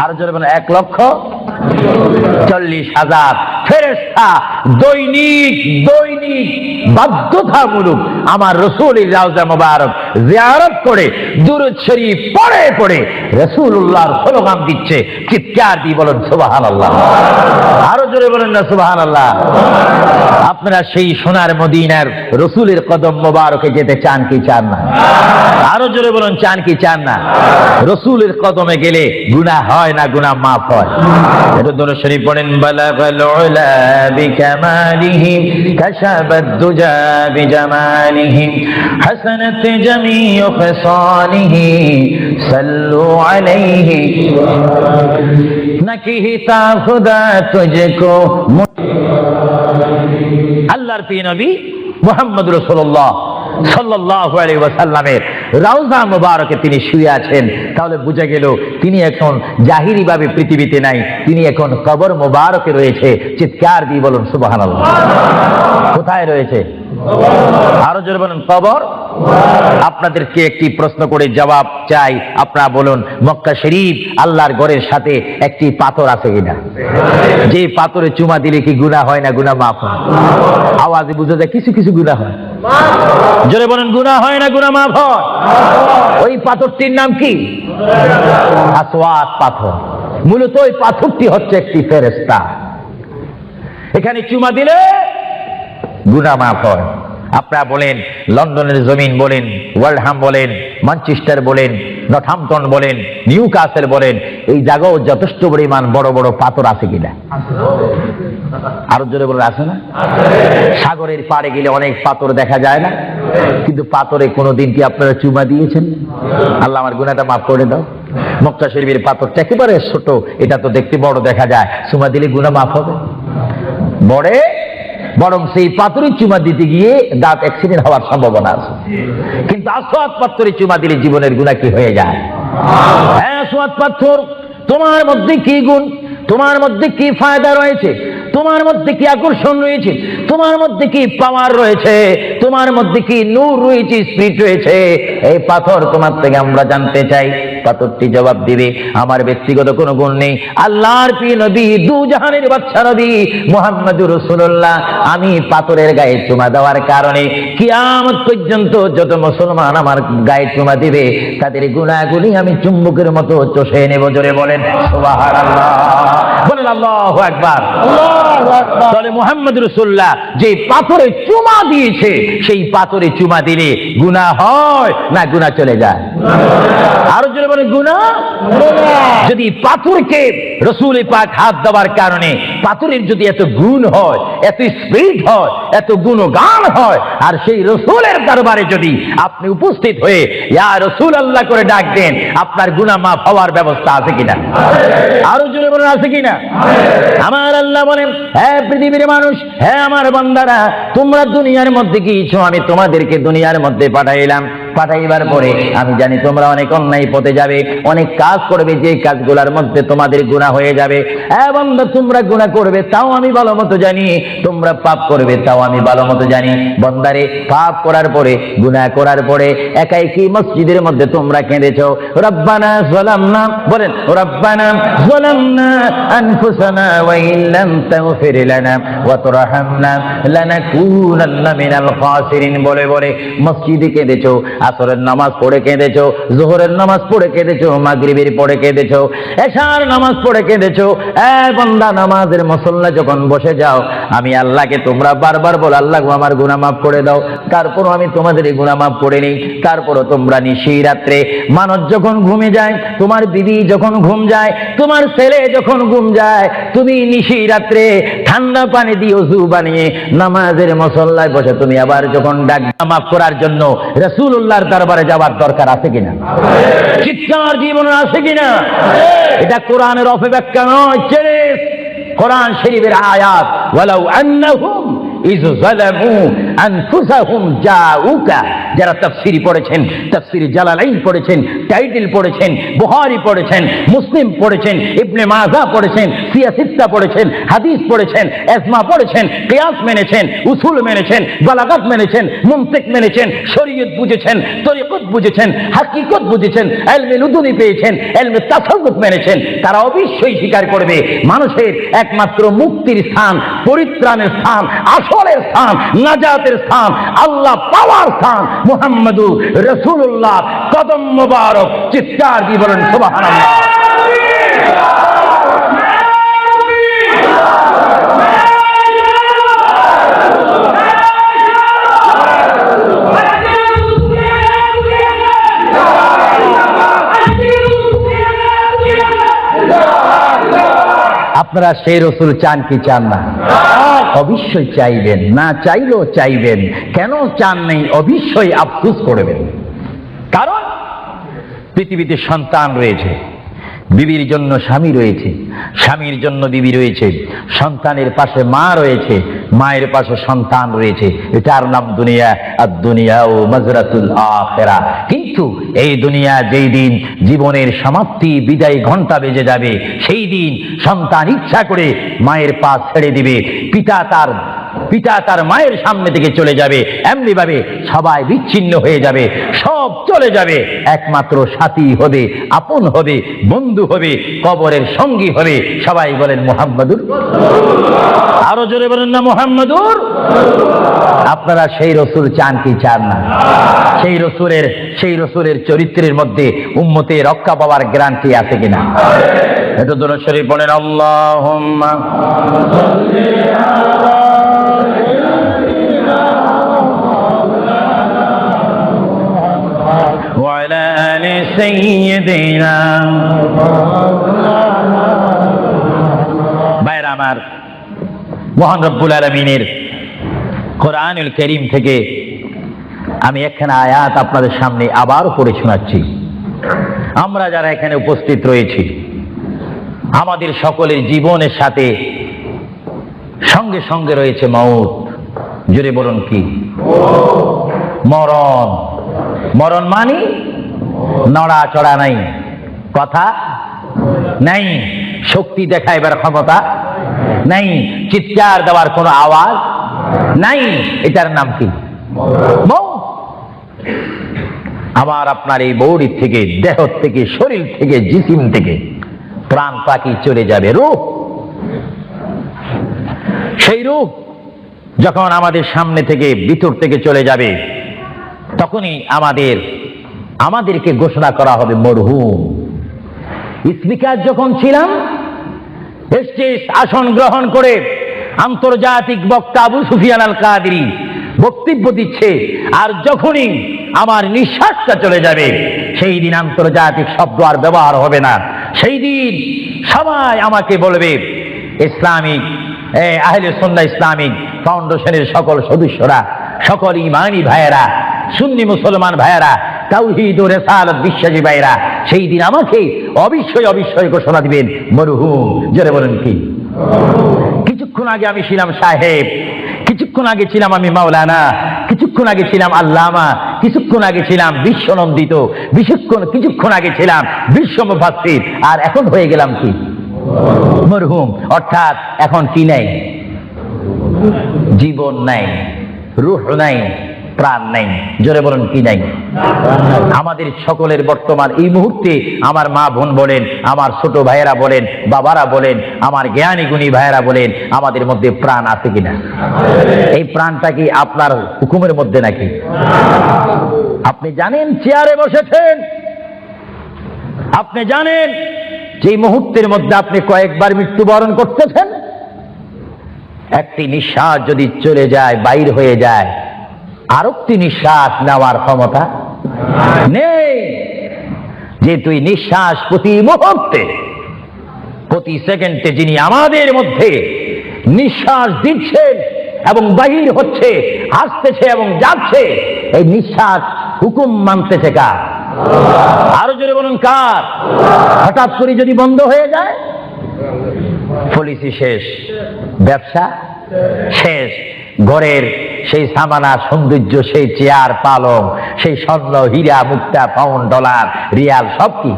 আর জোরে বলেন 1,40,000 ফেরেশতা দৈনিক দৈনিক বাধ্যতামূলক আমার রাসূলের রওজা মুবারক জিয়ারত করে দুরূদ শরীফ পড়ে পড়ে রাসূলুল্লাহর স্লোগান দিচ্ছে। চিৎকার দিয়ে বলেন সুবহানাল্লাহ। আরো জোরে বলেন না সুবহানাল্লাহ। আপনারা সেই সোনার মদিনার রসুলের কদম মোবারকে যেতে চান কি চান না? আরো জোরে বলুন, চান কি চান না? রসুলের কদমে গেলে গুনাহ হয় না, গুনাহ মাফ হয়। এটা দরুদ শরীফ পড়েন, বালাগাল উলা বিকামালিহি কাশাবাদ দুজা বিজামালিহি হাসানাত জামিউ খিসালিহি সাল্লু আলাইহি নাকিহিতা খুদা তুজকো। আল্লাহর প্রিয় নবী মুহাম্মদ রাসূলুল্লাহ সাল্লাল্লাহু আলাইহি ওয়াসাল্লামের রওজা মুবারকে তিনি শুয়ে আছেন। তাহলে বুঝা গেল তিনি এখন জাহিরি ভাবে পৃথিবীতে নাই, তিনি এখন কবর মুবারকে রয়েছে। চিৎকার দিয়ে বলুন সুবহানাল্লাহ। কোথায় রয়েছে? আরো জোরে বলুন, কবর। আপনাদেরকে একটি প্রশ্ন করে জবাব চাই, আপনারা বলুন, মক্কা শরীফ আল্লাহর ঘরের সাথে একটি পাথর আছে কিনা? যে পাথরে চুমা দিলে কি গুনাহ হয় না, গুনাহ মাফ হয়? আওয়াজে বুঝা যায় কিছু কিছু গুনাহ হয়। জোরে বলেন, গুনাহ হয় না, গুনাহ মাফ হয়? ওই পাথরটির নাম কি? আসওয়াদ পাথর। মূলত ওই পাথরটি হচ্ছে একটি ফেরেশতা। এখানে চুমা দিলে গুনাহ মাফ হয়। আপনারা বলেন, লন্ডনের জমিন বলেন, ওয়ালহাম বলেন, ম্যানচেস্টার বলেন, নর্থহ্যাম্পটন বলেন, নিউ কাসেল বলেন, এই জায়গাও যথেষ্ট পরিমাণ বড় বড় পাথর আছে কিনা? আরো জোরে বলে আছে না? সাগরের পাড়ে গেলে অনেক পাথর দেখা যায় না? কিন্তু পাথরে কোনোদিন কি আপনারা চুমা দিয়েছেন? আল্লাহ আমার গুনাহটা মাফ করে দাও। মক্কা শরীফের পাথরটা একেবারে ছোট, এটা তো দেখতে বড় দেখা যায়, চুমা দিলে গুনাহ মাফ হবে? বড়ে বরং সেই পাথরে চুমা দিতে গিয়ে দাঁত অ্যাক্সিডেন্ট হওয়ার সম্ভাবনা আছে। কিন্তু আসওয়াদ পাথরে চুমা দিলে জীবনের গুনাহ কি হয়ে যায়? হ্যাঁ, আসওয়াদ পাথর, তোমার মধ্যে কি গুণ, তোমার মধ্যে কি ফায়দা রয়েছে, তোমার মধ্যে কি আকর্ষণ রয়েছে, তোমার মধ্যে কি পাওয়ার রয়েছে, তোমার মধ্যে কি নূর রয়েছে, স্পিরিট রয়েছে, এই পাথর তোমার থেকে আমরা জানতে চাই। পাথরটি জবাব দিবে, আমার ব্যক্তিগত কোনো গুণ নেই, আল্লাহর প্রিয় নবী, দু জাহানের বাদশা নবী মুহাম্মদুর রাসূলুল্লাহ, আমি পাথরের গায়ে চুমা দেওয়ার কারণে কিয়ামত পর্যন্ত যত মুসলমান আমার গায়ে চুমা দিবে তাদের গুনাহগুলি আমি চুম্বকের মতো চষে নেব। জোরে বলেন সুবহানাল্লাহ, বলেন আল্লাহু আকবার। তাহলে মুহাম্মদ রাসূলুল্লাহ যে পাথরে চুমা দিয়েছে, সেই পাথরে চুমা দিলে গুনাহ হয় না গুনাহ চলে যায়? আরো জোরে বলেন, গুনাহ। যদি পাথরকে রাসূল পাক হাত দেওয়ার কারণে পাথরের যদি এত গুণ হয়, এত স্পিরিট হয়, এত গুণগান হয়, আর সেই রাসূলের দরবারে যদি আপনি উপস্থিত হয়ে ইয়া রাসূলুল্লাহ করে ডাক দেন, আপনার গুনাহ মাফ হওয়ার ব্যবস্থা আছে কিনা? আরো জোরে বলেন, আছে কিনা? আমার আল্লাহ বলেন, হ্যাঁ পৃথিবীর মানুষ, হ্যাঁ আমার বান্দারা, তোমরা দুনিয়ার মধ্যে গিয়েছো, আমি তোমাদেরকে দুনিয়ার মধ্যে পাঠাইলাম। পাঠাইবার পরে আমি জানি তোমরা অনেক অন্যায় পথে যাবে, অনেক কাজ করবে, যে কাজগুলোর মধ্যে তোমাদের গুনাহ হয়ে যাবে। হ্যাঁ বান্দা, তোমরা গুনাহ করবে তাও আমি ভালো মতো জানি, তোমরা পাপ করবে তাও আমি ভালো মতো জানি। বান্দারে, পাপ করার পরে, গুনাহ করার পরে একাই কি মসজিদের মধ্যে তোমরা কেঁদেছো, রব্বানা যালামনা, বলেন রব্বানা যালামনা আনফুসানা ওয়া ইল্লাম তাগফির লানা ওয়া তুরহামনা লানাকুনান্না মিনাল খাসিরিন বলে বলে মসজিদে কেঁদেছো, আসরের নামাজ পড়ে কেঁদেছো, যোহরের নামাজ পড়ে কেঁদেছো, মাগরিবের পড়ে কেঁদেছো, এশার নামাজ পড়ে কেঁদেছো। বান্দা, নামাজের মুসল্লা যখন বসে যাও, আমি আল্লাহকে তোমরা বারবার বল, আল্লাহ আমার গুনাহ মাফ করে দাও। তারপরও আমি তোমাদের এই গুনাহ মাফ করে নিই। তারপরও তোমরা নিশি রাত্রে, মানুষ যখন ঘুমে যায়, তোমার বিবি যখন ঘুম যায়, তোমার ছেলে যখন ঘুম যায়, তুমি নিশি রাত্রে ঠান্ডা পানি দিয়ে ওযু বানিয়ে নামাজের মুসল্লায় বসে তুমি আবার যখন ডাক মাফ করার জন্য রাসূলুল্লাহর দরবারে যাওয়ার দরকার আছে কিনা? চিৎকার জীবন আছে কিনা? এটা কোরআনের অপব্যাখ্যা নয়, কোরআন শরীফের আয়াত। ওয়ালাউ আন্নাহুম ইয যালামু আনফুসাহুম জাউকা, যারা তাফসীর পড়েছেন, তাফসীর জালালাইন পড়েছেন, টাইটেল পড়েছেন, বুখারী পড়েছেন, মুসলিম পড়েছেন, ইবনে মাজাহ পড়েছেন, সিয়াসিত্তা পড়েছেন, হাদিস পড়েছেন, ইজমা পড়েছেন, কিয়াস মেনেছেন, উসুল মেনেছেন, বালাগাত মেনেছেন, মুনতিক মেনেছেন, শরীয়ত বুঝেছেন, তরিকত বুঝেছেন, হাকিকত বুঝেছেন, ইলমে লুদুনি পেয়েছেন, ইলমে তাসাউফ মেনেছেন, তারা অবশ্যই স্বীকার করবে মানুষের একমাত্র মুক্তির স্থান, পরিত্রাণের স্থান, আসলের স্থান, নাজাতের স্থান, আল্লাহ পাওয়ার স্থান মুহাম্মদুর রাসূলুল্লাহ কদম মোবারক। চিৎকার দিয়ে বলেন সুবহানাল্লাহ। আপনারা সেই রসুল চান কি চান না? অবশ্যই চাইবেন, না চাইলেও চাইবেন। কেন চান নেই অবশ্যই আফসোস করবেন। কারণ পৃথিবীতে সন্তান রয়েছে, বিবির জন্য স্বামী রয়েছে, স্বামীর জন্য বিবি রয়েছে, সন্তানের পাশে মা রয়েছে, মায়ের পাশে সন্তান রয়েছে। এটার নাম দুনিয়া। আর দুনিয়া ও মাজরাতুল আখিরা। কিন্তু এই দুনিয়া যেই দিন জীবনের সমাপ্তি বিদায় ঘন্টা বেজে যাবে, সেই দিন সন্তান ইচ্ছা করে মায়ের পা ছেড়ে দিবে, পিতা তার মায়ের সামনে থেকে চলে যাবে। এমনি ভাবে সবাই বিচ্ছিন্ন হয়ে যাবে, সব চলে যাবে। একমাত্র সাথী হবে, আপন হবে, বন্ধু হবে, কবরের সঙ্গী হবে। সবাই বলেন মুহাম্মাদুর। আরো জোরে বলেন না মুহাম্মাদুর। আপনারা সেই রসুল চান কি চান না? সেই রসুলের চরিত্রের মধ্যে উম্মতে রক্ষা পাওয়ার গ্যারান্টি আছে কিনা? এটা দরুদ শরীফ বলেন, আল্লাহুম্মা وعلى آل سيدنا। ভাইরা আমার, মহান রব্বুল আলামিনের কোরআনুল কারীম থেকে আমি একখানা আয়াত আপনাদের সামনে আবার পড়ে শোনাচ্ছি। আমরা যারা এখানে উপস্থিত রয়েছি, আমাদের সকলের জীবনের সাথে সঙ্গে সঙ্গে রয়েছে মওত। জোরে বলুন কি? মরণ। মরণ মানে নড়াচড়া নাই, কথা নাই, শক্তি দেখাইবার ক্ষমতা নাই, চিৎকার দেওয়ার কোনো আওয়াজ নাই। এটার নাম কি? মওত। আমার আপনার এই বডি থেকে, দেহ থেকে, শরীর থেকে, জিসিম থেকে প্রাণ পাখি চলে যাবে, রূহ। সেই রূহ যখন আমাদের সামনে থেকে, ভিতর থেকে চলে যাবে, তখনই আমাদেরকে ঘোষণা করা হবে মরহুম। স্পিকার যখন ছিলাম, স্টেজ আসন গ্রহণ করে আন্তর্জাতিক বক্তা আবু সুফিয়ান আল কাদেরী বক্তব্য দিচ্ছে, আর যখনই আমার নিঃশ্বাসটা চলে যাবে, সেই দিন আন্তর্জাতিক শব্দ আর ব্যবহার হবে না। সেই দিন সবাই আমাকে বলবে, ইসলামিক আহলে সুন্নাহ ইসলামিক ফাউন্ডেশনের সকল সদস্যরা, সকল ঈমানি ভাইয়েরা, সুন্নি মুসলমান ভাইয়েরা, তাওহীদ ও রিসালাত বিশ্বাসী ভাইয়েরা, সেই দিন আমাকে অবশ্যই ঘোষণা দিবেন মরহুম। জোরে বলেন কি? কিছুক্ষণ আগে আমি ছিলাম সাহেব, কিছুক্ষণ আগে ছিলাম আমি মাওলানা, কিছুক্ষণ আগে ছিলাম আল্লামা, কিছুক্ষণ আগে ছিলাম বিশ্বনন্দিত, কিছুক্ষণ আগে ছিলাম বিশ্ব মুফাসসির, আর এখন হয়ে গেলাম কি? মরহুম। অর্থাৎ এখন কি নাই? জীবন নাই, রূহ নাই, প্রাণ নাই। জোরে বলেন কি নাই? আমাদের সকলের বর্তমান এই মুহূর্তে আমার মা বোন বলেন, আমার ছোট ভাইয়েরা বলেন, বাবারা বলেন, আমার জ্ঞানী গুণী ভাইয়েরা বলেন, আমাদের মধ্যে প্রাণ আছে কিনা? এই প্রাণটা কি আপনার হুকুমের মধ্যে নাকি? আপনি জানেন চেয়ারে বসেছেন, আপনি জানেন যে মুহূর্তের মধ্যে আপনি কয়েকবার মৃত্যুবরণ করতেছেন। একটি নিঃশ্বাস যদি চলে যায়, বাইর হয়ে যায়, আরেকটি নিঃশ্বাস নেওয়ার ক্ষমতা নেই। যে তুই নিঃশ্বাস প্রতি মুহূর্তে, প্রতি সেকেন্ডে যিনি আমাদের মধ্যে নিঃশ্বাস দিচ্ছেন এবং বাহির হচ্ছে, আসতেছে এবং যাচ্ছে, এই নিঃশ্বাস হুকুম মানতেছে কার? আরো জোরে বলুন কার? হঠাৎ করে যদি বন্ধ হয়ে যায়, পলিসি শেষ, ব্যবসা শেষ, ঘরের সেই সামানা সৌন্দর্য, সেই চেয়ার পালং, সেই স্বর্ণ হীরা মুক্তা পাউন্ড ডলার রিয়াল সব কি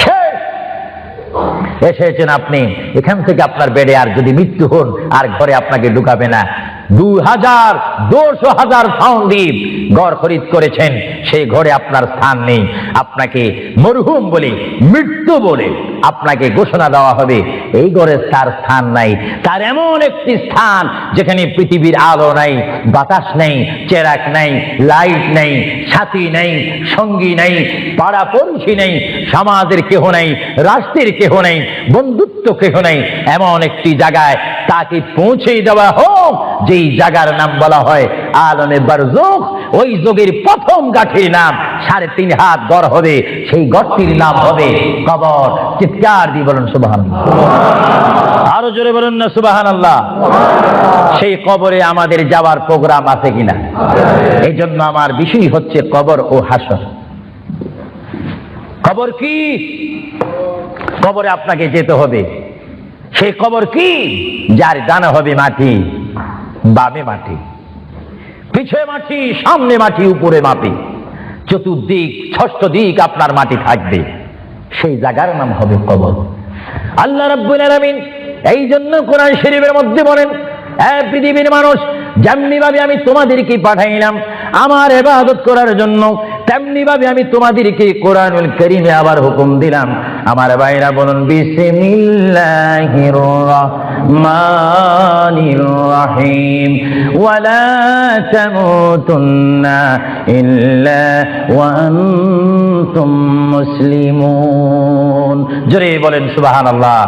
শেষ। এসেছেন আপনি, এখান থেকে আপনার বেডে আর যদি মৃত্যু হন, আর ঘরে আপনাকে ঢুকাবে না। 2,000 পাউন্ড দিয়ে ঘর খরিদ করেছেন, সেই ঘরে আপনার স্থান নেই। আপনাকে মরহুম বলে, মৃত্যু বলে আপনাকে ঘোষণা দেওয়া হবে, এই ঘরে তার স্থান নাই। তার এমন একটি স্থান যেখানে পৃথিবীর আলো নাই, বাতাস নেই, চেরাক নাই, লাইট নেই, সাথী নেই, সঙ্গী নেই, পাড়া পড়শি নেই, সমাজের কেহ নেই, রাষ্ট্রের কেহ নেই, বন্ধুত্ব কেহ নেই। এমন একটি জায়গায় তাকে পৌঁছে দেওয়া হোক যেই জায়গার নাম বলা হয় আলমে বারজুখ। ওই যুগের প্রথম গাঠির নাম 3.5 হাত গড় হবে, সেই গড়টির নাম হবে কবর। চিৎকার দিয়ে বলুন সুবহানাল্লাহ। আরো জোরে বলুন না সুবহানাল্লাহ। সেই কবরে আমাদের যাওয়ার প্রোগ্রাম আছে কিনা? এই জন্য আমার বিষয় হচ্ছে কবর ও হাসর। কবর কি? কবরে আপনাকে যেতে হবে। সেই কবর কি? যার ডানে হবে মাটি, বামে মাটি, পিছে মাটি, সামনে মাটি, উপরে মাটি, চতুর্দিক 6 দিক আপনার মাটি থাকবে। সেই জায়গার নাম হবে কবর। আল্লাহ রাব্বুল আলামিন এই জন্য কোরআন শরীফের মধ্যে বলেন, পৃথিবীর মানুষ, যেমনি ভাবে আমি তোমাদেরকে পাঠাইলাম আমার ইবাদত করার জন্য, তেমনি ভাবে আমি তোমাদেরকে কোরআনুল কারীমে আবার হুকুম দিলাম। আমার ভাইরা বলুন বিসমিল্লাহির রাহমানির রাহিম ওয়ালা তামুতুন্না ইল্লা ওয়া আনতুম মুসলিমুন। জোরে বলেন সুবহানাল্লাহ।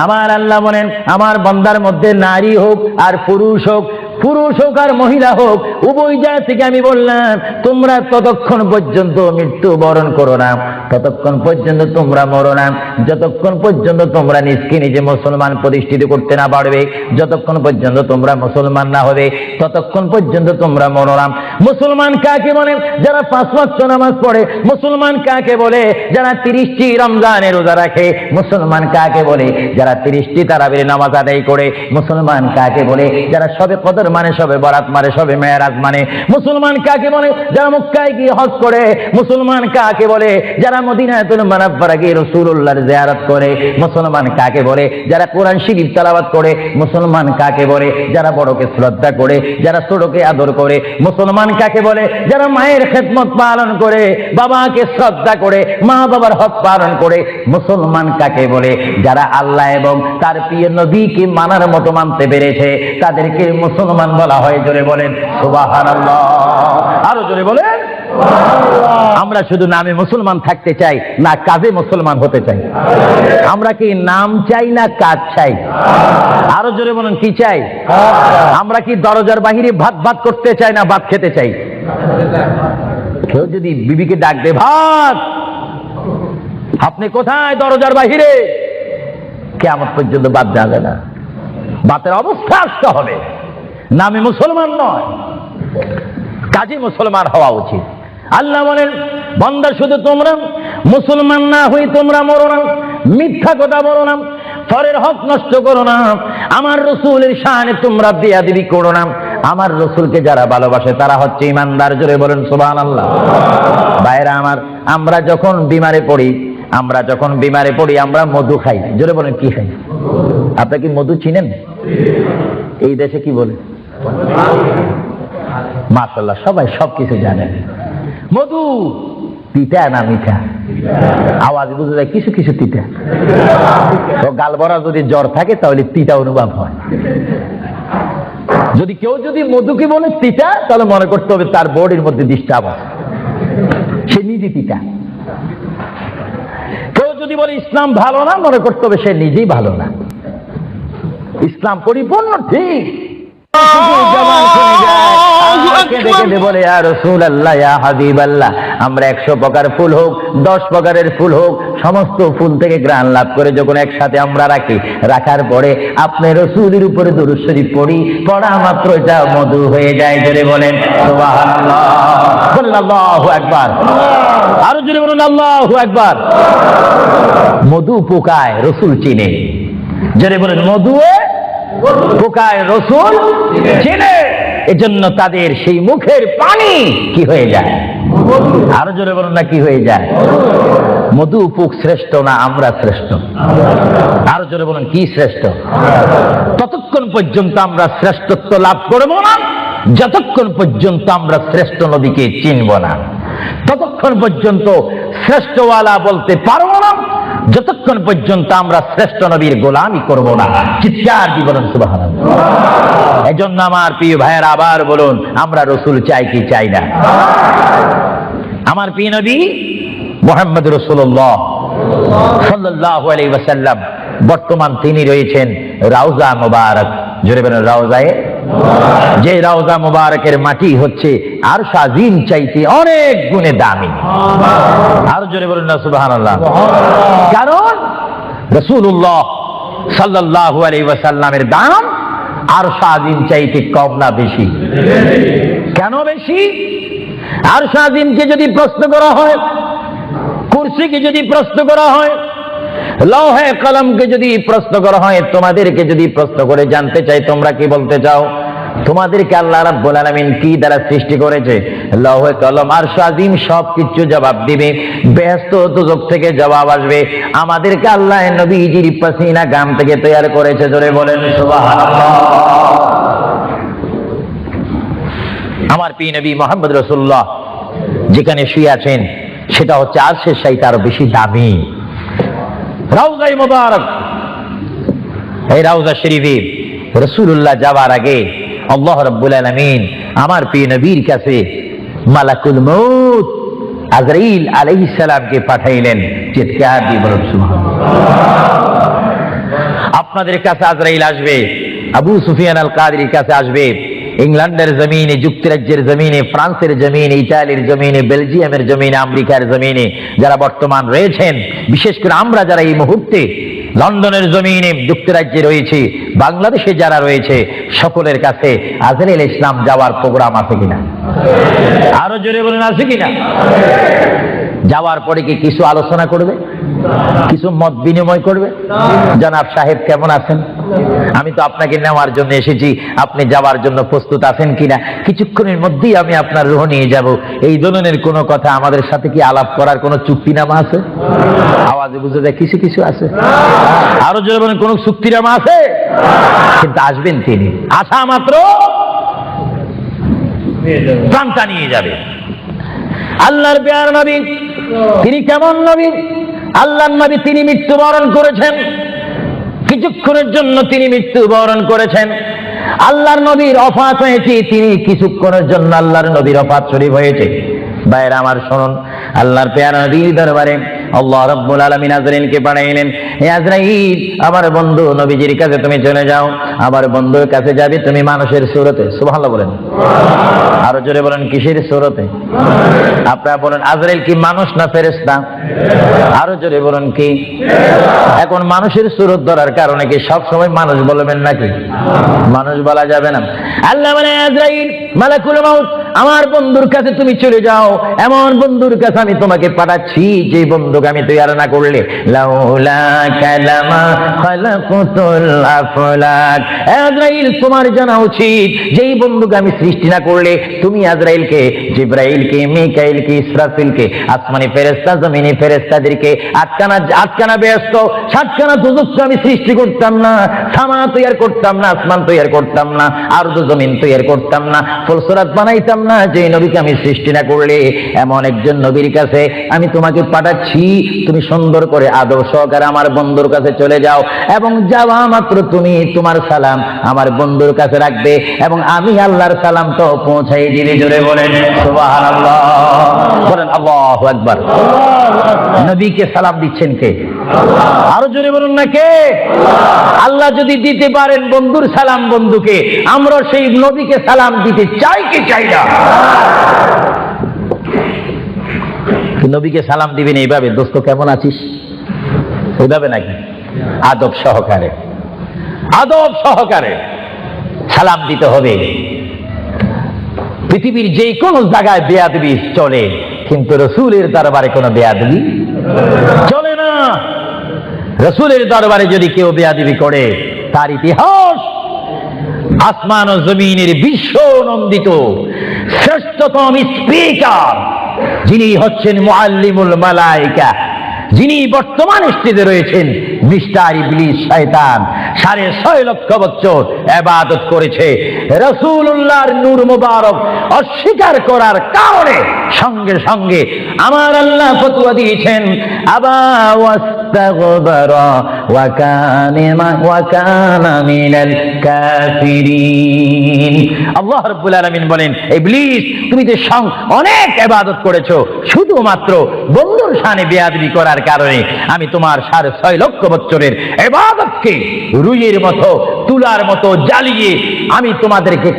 আমার আল্লাহ বলেন, আমার বান্দার মধ্যে নারী হোক আর পুরুষ হোক, পুরুষ হোক আর মহিলা হোক, উভয় জায়গা থেকে আমি বললাম তোমরা ততক্ষণ পর্যন্ত মৃত্যু বরণ করো না, ততক্ষণ পর্যন্ত তোমরা মরো না, যতক্ষণ পর্যন্ত তোমরা নিজকে নিজে মুসলমান প্রতিষ্ঠিত করতে না পারবে, যতক্ষণ পর্যন্ত তোমরা মুসলমান না হবে, ততক্ষণ পর্যন্ত তোমরা মরো না। মুসলমান কাকে বলে? যারা 5 ওয়াক্ত নামাজ পড়ে। মুসলমান কাকে বলে? যারা 30টি রমজানের রোজা রাখে। মুসলমান কাকে বলে? যারা 30টি তারাবির নামাজ আদায় করে। মুসলমান কাকে বলে? যারা সবে কদর মানে, সবে বরাত মানে, সবে মেরাজ মানে। মুসলমান কাকে বলে? যারা মক্কায় গিয়ে হজ করে। মুসলমান কাকে বলে? যারা মদিনাতুল মুনাওয়ারা গিয়ে রাসূলুল্লাহর জিয়ারত করে। মুসলমান কাকে বলে? যারা কোরআন শরীফ তেলাওয়াত করে। মুসলমান কাকে বলে? যারা বড়কে শ্রদ্ধা করে, যারা ছোটকে আদর করে। মুসলমান কাকে বলে? যারা মায়ের খেদমত পালন করে, বাবাকে শ্রদ্ধা করে, মা বাবার হক পালন করে। মুসলমান কাকে বলে? যারা আল্লাহ এবং তার প্রিয় নবীকে মানার মতো মানতে পেরেছে, তাদেরকে মুসলমান বলা হয়। জোরে বলেন সুবহানাল্লাহ। আরো জোরে বলেন। আমরা শুধু নামে মুসলমান থাকতে চাই না কাজে মুসলমান হতে চাই? আমরা কি নাম চাই না কাজ চাই? আরো জোরে বলেন কি চাই? আমরা কি দরজার বাহিরে ভাত ভাত করতে চাই না ভাত খেতে চাই? কেউ যদি বিবিকে ডাক দে, ভাত, আপনি কোথায়? দরজার বাহিরে। কিয়ামত পর্যন্ত ভাত যাবে না। ভাতের অবস্থা আসতে হবে। নামে মুসলমান নয়, কাজে মুসলমান হওয়া উচিত। আল্লাহ বলেন, বান্দা শুধু তোমরা মুসলমান না হই তোমরা মরো না, মিথ্যা কথা বলো না, পরের হক নষ্ট করো না, আমার রসুলের শানে তোমরা বেয়াদবি করো না। আমার রসুলকে যারা ভালোবাসে তারা হচ্ছে ইমানদার। জোরে বলেন সুবহানাল্লাহ। ভাইরা আমার, আমরা যখন বিমারে পড়ি, আমরা মধু খাই। জোরে বলেন কি খাই? আপনারা কি মধু চিনেন? এই দেশে কি বলে? মাশাআল্লাহ, সবাই সবকিছু জানেন। মধু তিতা না মিঠা? আওয়াজ বুঝে যায় কিছু কিছু তিতা। তো গাল ভরা যদি জ্বর থাকে তাহলে তিতা অনুভব হয়। যদি কেউ মধুকে বলে তিতা, তাহলে মনে করতে হবে তার বডির মধ্যে ডিস্টার্ব আছে, সে নিজে তিতা। কেউ যদি বলে ইসলাম ভালো না, মনে করতে হবে সে নিজেই ভালো না। ইসলাম পরিপূর্ণ ঠিক। বলে ইয়া রাসূলুল্লাহ, ইয়া হাবিবাল্লাহ, আমরা 100 প্রকার ফুল হোক, 10 প্রকারের ফুল হোক, সমস্ত ফুল থেকে ঘ্রাণ লাভ করে যখন একসাথে আমরা রাখি, রাখার পরে আপনি রাসূলের উপরে দরুদ শরীফ পড়ি, পড়া মাত্র এটা মধু হয়ে যায়। জোরে বলেন সুবহানাল্লাহ। আল্লাহু আকবার। আরো জোরে বলুন আল্লাহু আকবার। মধু পোকায়, রাসূল চিনে। জোরে বলেন মধু পোকায়, রাসূল চিনে। এজন্য তাদের সেই মুখের পানি কি হয়ে যায়? আরো জোরে বলুন না কি হয়ে যায়? মধু পোক শ্রেষ্ঠ না আমরা শ্রেষ্ঠ? আরো জোরে বলুন কি শ্রেষ্ঠ? ততক্ষণ পর্যন্ত আমরা শ্রেষ্ঠত্ব লাভ করব না যতক্ষণ পর্যন্ত আমরা শ্রেষ্ঠ নবীকে চিনব না, ততক্ষণ পর্যন্ত শ্রেষ্ঠওয়ালা বলতে পারবো না যতক্ষণ পর্যন্ত আমরা শ্রেষ্ঠ নবীর গোলামি করব না। চিৎকার দিয়ে বলুন সুবহানাল্লাহ। এজন্য আমার প্রিয় ভাইয়েরা আবার বলুন, আমরা রাসূল চাই কি চাই না? আমার প্রিয় নবী মুহাম্মদ রাসূলুল্লাহ সাল্লাল্লাহু আলাইহি ওয়াসাল্লাম, বর্তমান তিনি রয়েছেন রাউজা মুবারক, জোরে বলেন রাউজায়ে, যে রাউজা মুবারকের মাটি হচ্ছে আরশ আজিম চাইতে অনেক গুণে দামি। আর জোরে বলেন না সুবহানাল্লাহ। কারণ রাসূলুল্লাহ সাল্লাল্লাহু আলাইহি ওয়াসাল্লামের দাম আরশ আজিম চাইতে কম না বেশি? কেন বেশি? আরশ আজিমকে যদি প্রশ্ন করা হয়, কুরসিকে যদি প্রশ্ন করা হয়, লৌহে কলমকে যদি প্রশ্ন করা হয়, তোমাদেরকে যদি প্রশ্ন করে জানতে চাই তোমরা কি বলতে চাও? তোমাদেরকে আল্লাহ রাব্বুল আলামিন কি দ্বারা সৃষ্টি করেছে? লৌহে কলম আরশ আজিম সবকিছু জবাব দিবে, বেহেশত দোজখ থেকে জবাব আসবে। আমাদেরকে আল্লাহ নবীজির পাসিনা গাম থেকে তৈরি করেছে, জোরে বলেন সুবহানাল্লাহ। আমার প্রিয় নবী মুহাম্মদ রাসূলুল্লাহ যেখানে শুয়ে আছেন সেটা হচ্ছে আরশের চাইতে আরো বেশি দামি রাউজায়ে মুবারক। এই রাউজা শরীফে রাসূলুল্লাহ যাওয়ার আগে আল্লাহ রাব্বুল আলামিন আমার প্রিয় নবীর কাছে মালাকুল মউত আজরাইল আলাইহিস সালামকে পাঠাইলেন। চিৎকার দিয়ে বলুন সুবহানাল্লাহ। আপনাদের কাছে আজরাইল আসবে, আবু সুফিয়ান আল কাদরির কাছে আসবে, ইংল্যান্ডের জমিনে, যুক্তরাজ্যের জমিনে, ফ্রান্সের জমিনে, ইতালির জমিনে, বেলজিয়ামের জমিনে, আমেরিকার জমিনে যারা বর্তমান রয়েছেন, বিশেষ করে আমরা যারা এই মুহূর্তে লন্ডনের জমিনে, যুক্তরাজ্যে রয়েছে, বাংলাদেশে যারা রয়েছে, সকলের কাছে আজরাইল ইসলাম যাওয়ার প্রোগ্রাম আছে কিনা? আরো জোরে বলেন আছে কিনা? যাওয়ার পরে কি কিছু আলোচনা করবে, কিছু মত বিনিময় করবে? জনাব সাহেব কেমন আছেন? আমি তো আপনাকে নেওয়ার জন্য এসেছি, আপনি যাওয়ার জন্য প্রস্তুত আছেন কিনা? কিছুক্ষণের মধ্যেই আমি আপনার রুহ নিয়ে যাব, এই ধরনের কোনো কথা আমাদের সাথে কি আলাপ করার কোনো চুক্তিনামা আছে? আওয়াজে বুঝে যায় কিছু কিছু আছে। আরো জোরে বলেন কোন চুক্তিনামা আছে? কিন্তু আসবেন তিনি, আসা মাত্র প্রাণটা নিয়ে যাবে। আল্লাহর প্যার নবী, তিনি কেমন নবী? আল্লাহর নবী, তিনি মৃত্যুবরণ করেছেন, কিছুক্ষণের জন্য তিনি মৃত্যুবরণ করেছেন। আল্লাহর নবীর ওফাত হয়েছে, তিনি কিছুক্ষণের জন্য আল্লাহর নবীর ওফাত শরীফ হয়েছে। ভাইরা আমার শুনুন, আল্লাহর প্যার নবীর দরবারে আল্লাহ রাব্বুল আলামিন আজরাইলকে পাঠাইলেন। হে আজরাইল, আমার বন্ধু নবীজির কাছে তুমি চলে যাও। আমার বন্ধুর কাছে যাবে তুমি মানুষের সুরতে। সুবহানাল্লাহ বলেন। আরো জোরে বলেন কিসের সুরতে? আপনারা বলেন আজরাইল কি মানুষ না ফেরেশতা? আরো জোরে বলেন কি? এখন মানুষের সুরত ধরার কারণে কি সব সময় মানুষ বলবেন নাকি? মানুষ বলা যাবে না। আল্লাহ বলে আজরাইল মালাকুল মউত, আমার বন্ধুর কাছে তুমি চলে যাও। এমন বন্ধুর কাছে আমি তোমাকে পাঠাচ্ছি যে বন্ধুকে আমি তৈরি না করলে লাউলা কালামা খালাকুতুল আফলাক। আজরাইল, তোমার জানা উচিত যেই বন্ধুকে আমি সৃষ্টি না করলে তুমি আজরাইলকে, জিবরাইলকে, মিকাইলকে, ইসরাফিলকে, আসমানি ফেরেশতা, জমিনি ফেরেশতাদেরকে আটকানা বেহেশত, সাতখানা দোজখ আমি সৃষ্টি করতাম না, সামা তৈরি করতাম না, আসমান তৈরি করতাম না, আরদ জমিন তৈরি করতাম না, ফুলসরাত বানাইতাম না যে নবীকে আমি সৃষ্টি না করলে। এমন একজন নবীর কাছে আমি তোমাকে পাঠাচ্ছি, তুমি সুন্দর করে আদব সহকারে আমার বন্ধুর কাছে চলে যাও, এবং যাওয়া মাত্র তুমি তোমার সালাম আমার বন্ধুর কাছে রাখবে, এবং আমি আল্লাহর সালাম তো পৌঁছাই দিলে। জোরে বলেন সুবহানাল্লাহ, বলেন আল্লাহু আকবার। নবীকে সালাম দিচ্ছেন কে? আরো জোরে বলুন না কে? আল্লাহ যদি দিতে পারেন বন্ধুর সালাম বন্ধুকে, আমরা সেই নবীকে সালাম দিতে চাই কি চাই না? নবীকে সালাম দিবেন এইভাবে, দোস্ত কেমন আছিস, এইভাবে নাকি? আদব সহকারে, আদব সহকারে সালাম দিতে হবে। পৃথিবীর যে কোনো জায়গায় বেয়াদবি চলে, কিন্তু রসুলের দরবারে কোনো বেয়াদবি চলে না। রসুলের দরবারে যদি কেউ বেয়াদবি করে, তার ইতিহাস আসমান ও জমিনের বিশ্ব নন্দিত শ্রেষ্ঠতম স্পিকার, যিনি হচ্ছেন মুআল্লিমুল মালায়েকা, যিনি বর্তমান স্টেজে রয়েছেন, মিস্টার ইবলিস শয়তান 6.5 লক্ষ বছর ইবাদত করেছে। রাসূলুল্লাহর নূর মুবারক অস্বীকার করার কারণে সঙ্গে সঙ্গে আমার আল্লাহ ফতোয়া দিয়েছেন, আবা ওয়াস্তাগবারা ওয়া কানা মিনাল কাফিরিন। আল্লাহ রাব্বুল আলামিন বলেন, ইবলিস তুমি যে অনেক ইবাদত করেছো, শুধুমাত্র বন্ধুর শানে বেয়াদবি করার কারণে আমি তোমার 6.5 লক্ষ বছরের ইবাদতকে রুইয়ের মতো, তুলার মতো জ্বালিয়ে আমি তোমাদেরকে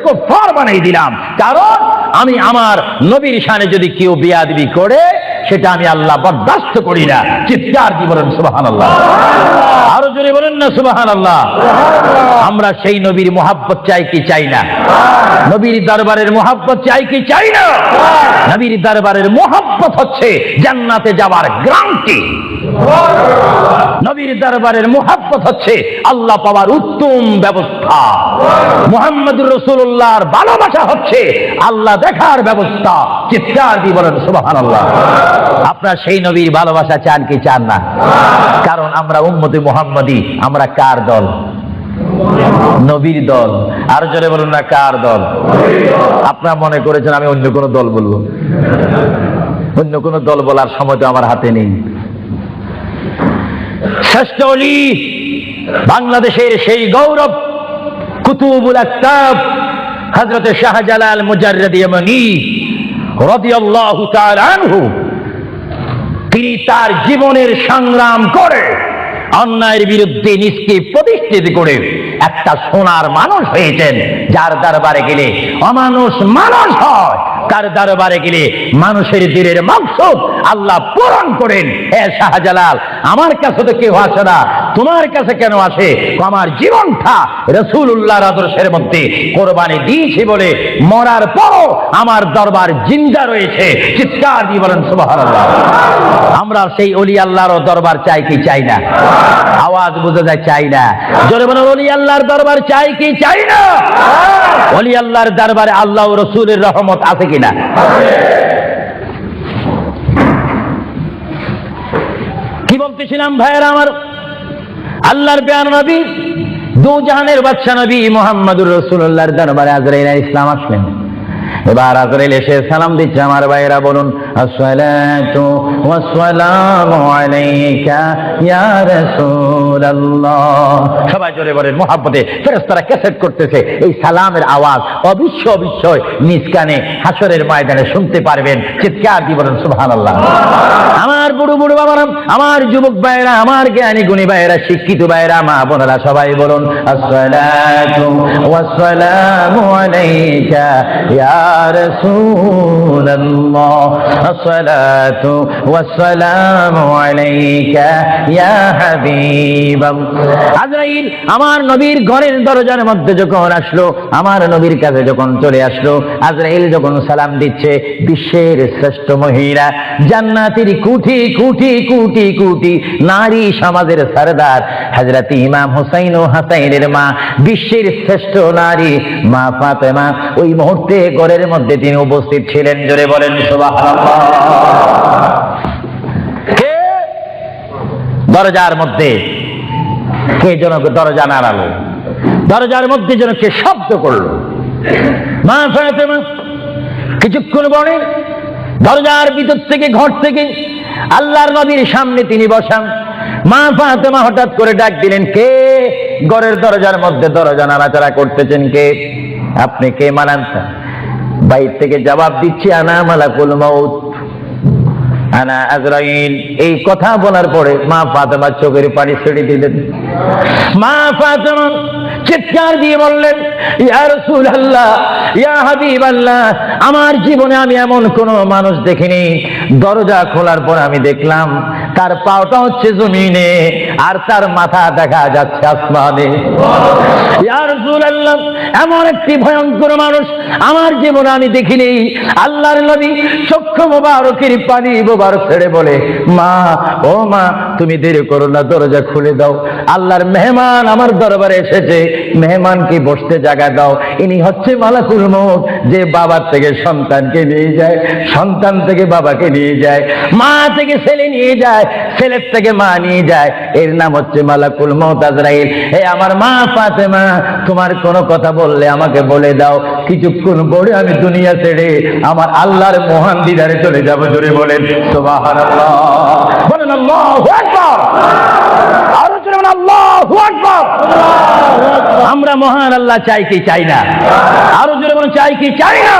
কুফার বানাই দিলাম। কারণ আমি আমার নবীর শানে যদি কেউ বেয়াদবি করে, সেটা আমি আল্লাহ বরদাস্ত করি না। চিৎকার দিয়ে বলেন সুবহানাল্লাহ। আরো জোরে বলেন না সুবহানাল্লাহ। আমরা সেই নবীর মুহাব্বত চাই কি চাই না? নবীর দরবারের মুহাব্বত চাই কি চাই না? নবীর দরবারের মুহাব্বত হচ্ছে জান্নাতে যাওয়ার গ্যারান্টি। নবীর দরবারের মুহাব্বত হচ্ছে আল্লাহ পাওয়ার উত্তম ব্যবস্থা। মুহাম্মদুর রাসূলুল্লাহর ভালোবাসা হচ্ছে আল্লাহ দেখার ব্যবস্থা। চিৎকার দিয়ে বলেন সুবহানাল্লাহ। আপনারা সেই নবীর ভালোবাসা চান কি চান না? কারণ আমরা উম্মতে মুহাম্মাদি। আমরা কার দল? নবীর দল। আর জোরে বলুন না, কার দল? আপনারা মনে করেছেন আমি অন্য কোন দল বলবো? অন্য কোন দল বলার সময় তো আমার হাতে নেই। শ্রেষ্ঠ ওলি, বাংলাদেশের সেই গৌরব, কুতুবুল আকতাব হযরত শাহজালাল মুজাররদ ইয়ামানি রাদিয়াল্লাহু তাআলা আনহু, তিনি তার জীবনের সংগ্রাম করে অন্যায়ের বিরুদ্ধে নিজকে প্রতিষ্ঠিত করে একটা সোনার মানুষ হয়েছেন, যার দরবারে গেলে অমানুষ মানুষ হয়, তার দরবারে গেলে মানুষের দিলের মাকসুদ আল্লাহ পূরণ করেন। হে শাহজালাল, আমার কাছে তো কেউ আসে না, তোমার কাছে কেন আসে? আমার জীবনটা রাসূলুল্লাহর আদর্শের মধ্যে কোরবানি দিয়েছি বলে মরার পরও আমার দরবার জিন্দা রয়েছে। চিৎকার দিয়ে বলেন সুবহানাল্লাহ। আমরা সেই ওলি আল্লাহর দরবার চাই কি চাই না? আওয়াজ বুঝে যায়, চাই না। জোরে বলেন, ওলি আল্লাহর দরবার চাই কি চাই না? ওলি আল্লাহর দরবারে আল্লাহ ও রাসূলের রহমত আছে কিনা? কি বলতেছিলাম ভাইয়েরা আমার? আল্লাহর প্রিয় নবী, দু জাহানের বাদশা নবী মুহাম্মদুর রাসূলুল্লাহর দরবারে আজরাইল আলাইহিস সালাম আসলেন। এবার আজরাইল এসে সালাম দিচ্ছে। আমার ভাইয়েরা বলুন, আসসালাতু ওয়াসসালামু আলাইকা ইয়া রাসূলুল্লাহ। সবাই জোরে বলেন, মুহাব্বতে ফেরেশতারা ক্যাসেট করতেছে। এই সালামের আওয়াজ অবশ্যই নিজ কানে হাসরের ময়দানে শুনতে পারবেন। চিৎকার দিয়ে বলেন সুবহানাল্লাহ। আমার বুড়ো বুড়ো বাবারা, আমার যুবক ভাইয়েরা, আমার জ্ঞানী গুণী ভাইয়েরা, শিক্ষিত ভাইয়েরা, মা বোনেরা, সবাই বলুন, আসসালাতু ওয়াসসালামু আলাইকা ইয়া রাসূলুল্লাহ, আসসালাতু ওয়াসসালামু আলাইকা ইয়া হাবিবাল্লাহ। আজরাইল আমার নবীর ঘরের দরজার মধ্যে যখন আসলো, আমার নবীর কাছে যখন চলে আসলো, আজরাইল যখন সালাম দিচ্ছে, বিশ্বের শ্রেষ্ঠ মহিলা, জান্নাতের কোটি কোটি কোটি কোটি নারী সমাজের সরদার হযরত ইমাম হুসাইন ও হাসাইনের মা, বিশ্বের শ্রেষ্ঠ নারী মা ফাতেমা ওই মুহূর্তে ঘরের মধ্যে তিনি উপস্থিত ছিলেন। জোরে বলেন সুবহানাল্লাহ। কে দরজার মধ্যে? কে যেন দরজা নাড়ালো, দরজার মধ্যে যেন কে শব্দ করলো। মা ফাতেমা কিছুক্ষণ পরে দরজার ভিতর থেকে, ঘর থেকে আল্লাহর নবীর সামনে তিনি বসান। মা ফাতেমা হঠাৎ করে ডাক দিলেন, কে ঘরের দরজার মধ্যে দরজা নাড়াচাড়া করতেছেন? কে আপনি? কে মানান? বাইর থেকে জবাব দিচ্ছি, আনা মালাকুল মউত, আনা আজরাইল। এই কথা বলার পরে মা ফাতেমা চোখের পানি ছেড়ে দিলেন। মা ফাতেমা চিৎকার দিয়ে বললেন, ইয়া রাসূলুল্লাহ, ইয়া হাবিবাল্লাহ, আমার জীবনে আমি এমন কোন মানুষ দেখিনি, দরজা খোলার পর আমি দেখলাম তার পাওটা হচ্ছে জমিনে আর তার মাথা দেখা যাচ্ছে আসমানে। ইয়া রাসূলুল্লাহ, এমন একটি ভয়ঙ্কর মানুষ আমার জীবনে আমি দেখিনি। আল্লাহর নবী চক্ষু মোবারকের পানি মোবারক ছেড়ে বলে, মা, ও মা, তুমি দেরি করো না, দরজা খুলে দাও। আল্লাহর মেহমান আমার দরবারে এসেছে, মেহমানকে বসতে জায়গা দাও। ইনি হচ্ছে মালাকুল মউত, যে বাবার থেকে সন্তানকে নিয়ে যায়, সন্তান থেকে বাবাকে নিয়ে যায়, মা থেকে ছেলে নিয়ে যায়, ছেলের থেকে মা নিয়ে যায়, এর নাম হচ্ছে মালাকুল মউত আজরাইল। হে আমার মা ফাতেমা, তোমার কোনো কথা বললে আমাকে বলে দাও, কিছুক্ষণ পরে আমি দুনিয়া ছেড়ে আমার আল্লাহর মহান দিদারে চলে যাব। জোরে বলেন সুবহানাল্লাহ, বলেন আল্লাহু আকবার, আরো জোরে বলেন আল্লাহু আকবার। আমরা মহান আল্লাহ চাই কি চাই না? আরো জোরে বলেন চাই কি চাই না?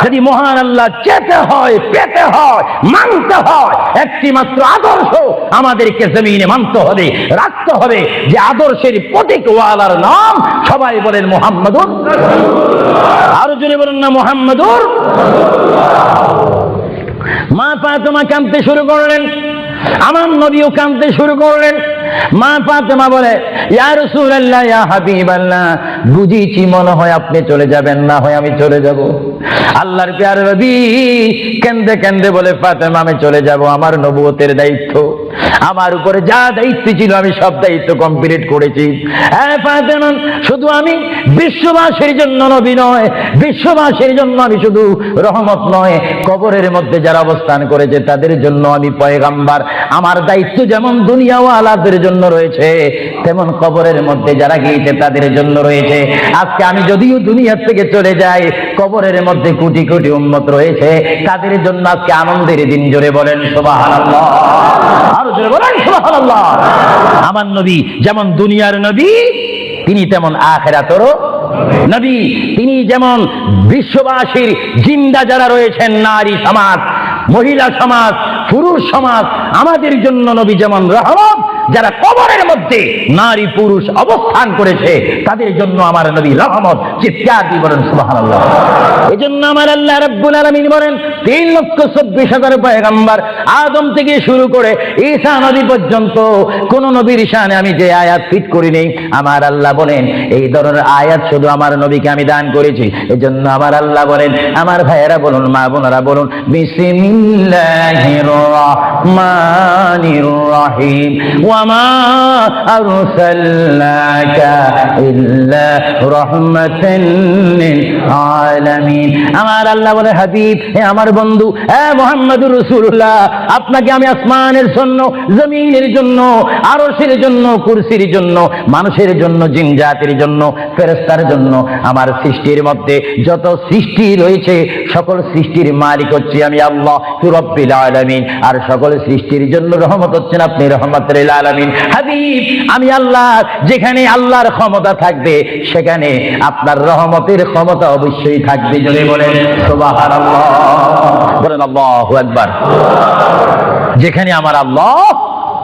যদি মহান আল্লাহ যেতে হয়, পেতে হয়, মানতে হয়, একটি মাত্র আদর্শ আমাদেরকে জমিনে মানতে হবে, রাখতে হবে, যে আদর্শের প্রতীক ওয়ালার নাম সবাই বলেন মুহাম্মাদুর। আরো জোরে বলেন না মুহাম্মাদুর। মা ফাতেমা কাঁদতে শুরু করলেন, আমার নবীও কাঁদতে শুরু করলেন। মা ফাতেমা বলে, ইয়া রাসূলুল্লাহ, ইয়া হাবিবাল্লাহ, বুঝিছি মনে হয় আপনি চলে যাবেন, না হয় আমি চলে যাব। আল্লাহর প্যারে নবী কাঁদতে কাঁদতে বলে, ফাতেমা আমি চলে যাব, আমার নবুয়তের দায়িত্ব, আমার উপরে যা দায়িত্ব ছিল আমি সব দায়িত্ব কমপ্লিট করেছি। হ্যাঁ ফাতেমা, শুধু আমি বিশ্ববাসীর জন্য নবী নয়, বিশ্ববাসীর জন্য আমি শুধু রহমত নয়, কবরের মধ্যে যারা অবস্থান করেছে তাদের জন্য আমি পয়গাম্বার। আমার দায়িত্ব যেমন দুনিয়াওয়ালাদের জন্য রয়েছে, তেমন কবরের মধ্যে যারা গিয়েছে তাদের জন্য রয়েছে। আজকে আমি যদিও দুনিয়া থেকে চলে যাই, কবরের মধ্যে কোটি কোটি উম্মত রয়েছে, তাদের জন্য আজকে আনন্দের দিন। জোরে বলেন সুবহানাল্লাহ, আরো জোরে বলেন সুবহানাল্লাহ। আমার নবী যেমন দুনিয়ার নবী, তিনি তেমন আখিরাতেরও নবী। তিনি যেমন বিশ্ববাসীর জিন্দা যারা রয়েছেন, নারী সমাজ, মহিলা সমাজ, পুরুষ সমাজ, আমাদের জন্য নবী যেমন রহমত, যারা কবরের মধ্যে নারী পুরুষ অবস্থান করেছে তাদের জন্য আমার নবী রহমত। চিৎকার দিয়ে বলেন সুবহানাল্লাহ। এজন্য আমার আল্লাহ রাব্বুল আলামিন বলেন, 3,24,000 পয়গম্বর আদম থেকে শুরু করে ঈসা নবী পর্যন্ত কোন নবীর শানে আমি যে আয়াত ফিট করি নেই, আমার আল্লাহ বলেন এই ধরনের আয়াত শুধু আমার নবীকে আমি দান করেছি। এজন্য আমার আল্লাহ বলেন, আমার ভাইয়েরা বলুন, মা বোনেরা বলুন, বিসমিল্লাহির রাহমানির রাহিম, ওয়ামা আরসালনাকা ইল্লা রাহমাতান লিল আলামিন। আমার আল্লাহ বলে, হাবিব, হে আমার বন্ধু, হে মুহাম্মদুর রাসূলুল্লাহ, আপনাকে আমি আসমানের জন্য, জমিনের জন্য, আরশের জন্য, কুরসির জন্য, মানুষের জন্য, জিন জাতির জন্য, ফেরেশতার জন্য, আমার সৃষ্টির মধ্যে যত সৃষ্টি রয়েছে সকল সৃষ্টির মালিক হচ্ছে আমি আল্লাহ রাব্বুল আলামিন। আর সকল সৃষ্টির জন্য রহমত হচ্ছেন আপনি রহমাতুল লিল আলামিন। হাবিব, আমি আল্লাহ, যেখানে আল্লাহর ক্ষমতা থাকবে সেখানে আপনার রহমতের ক্ষমতা অবশ্যই থাকবে। জোরে বলেন সুবহানাল্লাহ, বলেন আল্লাহু আকবার। যেখানে আমার আল্লাহ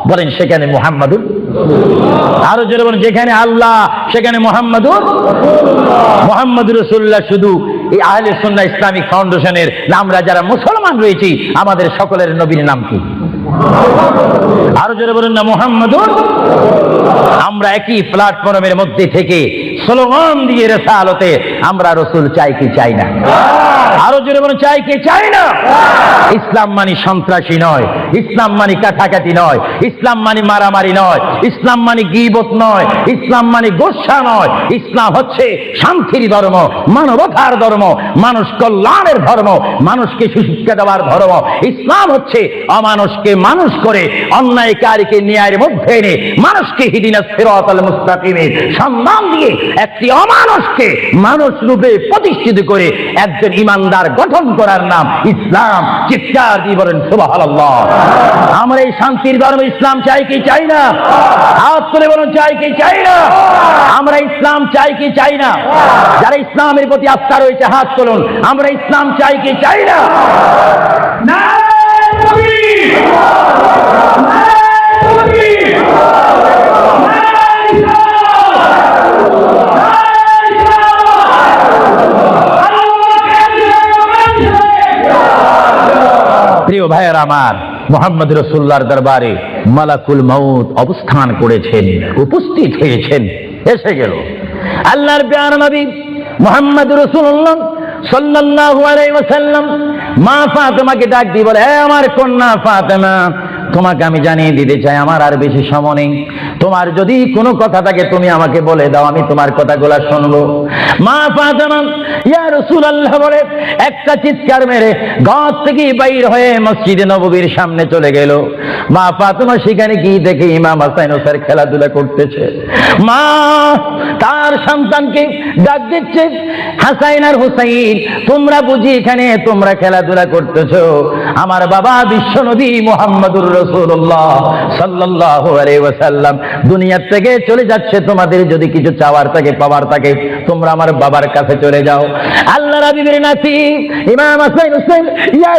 বলেন সেখানে মুহাম্মাদুর, আরো জোরে বলেন যেখানে আল্লাহ সেখানে মুহাম্মাদুর রাসূলুল্লাহ। শুধু এই আহলে সুন্নাহ ইসলামিক ফাউন্ডেশনের আমরা যারা মুসলমান রয়েছি, আমাদের সকলের নবীর নাম কি? আরো জোরে বলেন না মুহাম্মাদুর। আমরা একই প্ল্যাটফর্মের মধ্যে থেকে স্লোগান দিয়ে রিসালাতে আমরা রাসূল চাই কি চাই না? আরো জোরে বলেন চাই কি চাই না? ইসলাম মানে সন্ত্রাসী নয়, ইসলাম মানে কাটাকাটি নয়, ইসলাম মানে মারামারি নয়, ইসলাম মানে গীবত নয়, ইসলাম মানে গোসা নয়। ইসলাম হচ্ছে শান্তির ধর্ম, মানবতার ধর্ম, মানুষ কল্যাণের ধর্ম, মানুষকে সুশিক্ষা দেওয়ার ধর্ম। ইসলাম হচ্ছে অমানুষকে মানুষ করে, অন্যায়কারীকে ন্যায়ের মধ্যে এনে মানুষকে হিদিনাস সিরাতাল মুস্তাকিমের সম্মান দিয়ে একটি অমানুষকে মানুষ রূপে প্রতিষ্ঠিত করে একজন ইমানদার গঠন করার নাম ইসলাম। চিৎকার দিয়ে বলেন সুবহানাল্লাহ। আমরা এই শান্তির ধর্ম ইসলাম চাই কি চাই না? হাত তুলে বলুন চাই কি চাই না? আমরা ইসলাম চাই কি চাই না? যারা ইসলামের প্রতি আস্থা রয়েছে হাত তুলুন, আমরা ইসলাম চাই কি চাই না? প্রিয় ভাইয়ের আমার, মুহাম্মদ রাসূলুল্লাহর দরবারে মালাকুল মউত অবস্থান করেছেন, উপস্থিত হয়েছেন, এসে গেল। আল্লাহর প্যারা নবী মুহাম্মদ রাসূলুল্লাহ সাল্লাল্লাহু আলাইহি ওয়াসাল্লাম মা ফাতেমাকে ডাক দিয়ে বলে, হে আমার কন্যা ফাতেমা, তোমাকে আমি জানিয়ে দিতে চাই আমার আর বেশি সময় নেই। তোমার যদি কোনো কথা থাকে তুমি আমাকে বলে দাও, আমি তোমার কথাগুলো শুনবো। মা ফাতেমা ইয়া রাসূলুল্লাহ বলে একটা চিৎকার মেরে ঘর থেকে বাইর হয়ে মসজিদে নববীর সামনে চলে গেল। মা ফাতেমা সেখানে গিয়ে দেখে ইমাম হাসান হোসেন খেলাধুলা করতেছে। মা তার সন্তানকে ডাক দিচ্ছে, হাসাইন আর হুসাইন, তোমরা বুঝি এখানে তোমরা খেলাধুলা করতেছো? আমার বাবা বিশ্বনবী মুহাম্মদুর রাসূলুল্লাহ সাল্লাল্লাহু আলাইহি ওয়াসাল্লাম দুনিয়া থেকে চলে যাচ্ছে, তোমাদের যদি কিছু চাওয়ার থাকে পাওয়ার থাকে তোমরা আমার বাবার কাছে চলে যাও। আল্লাহ রাবিবের নাতি ইমাম হাসান হোসেন ইয়া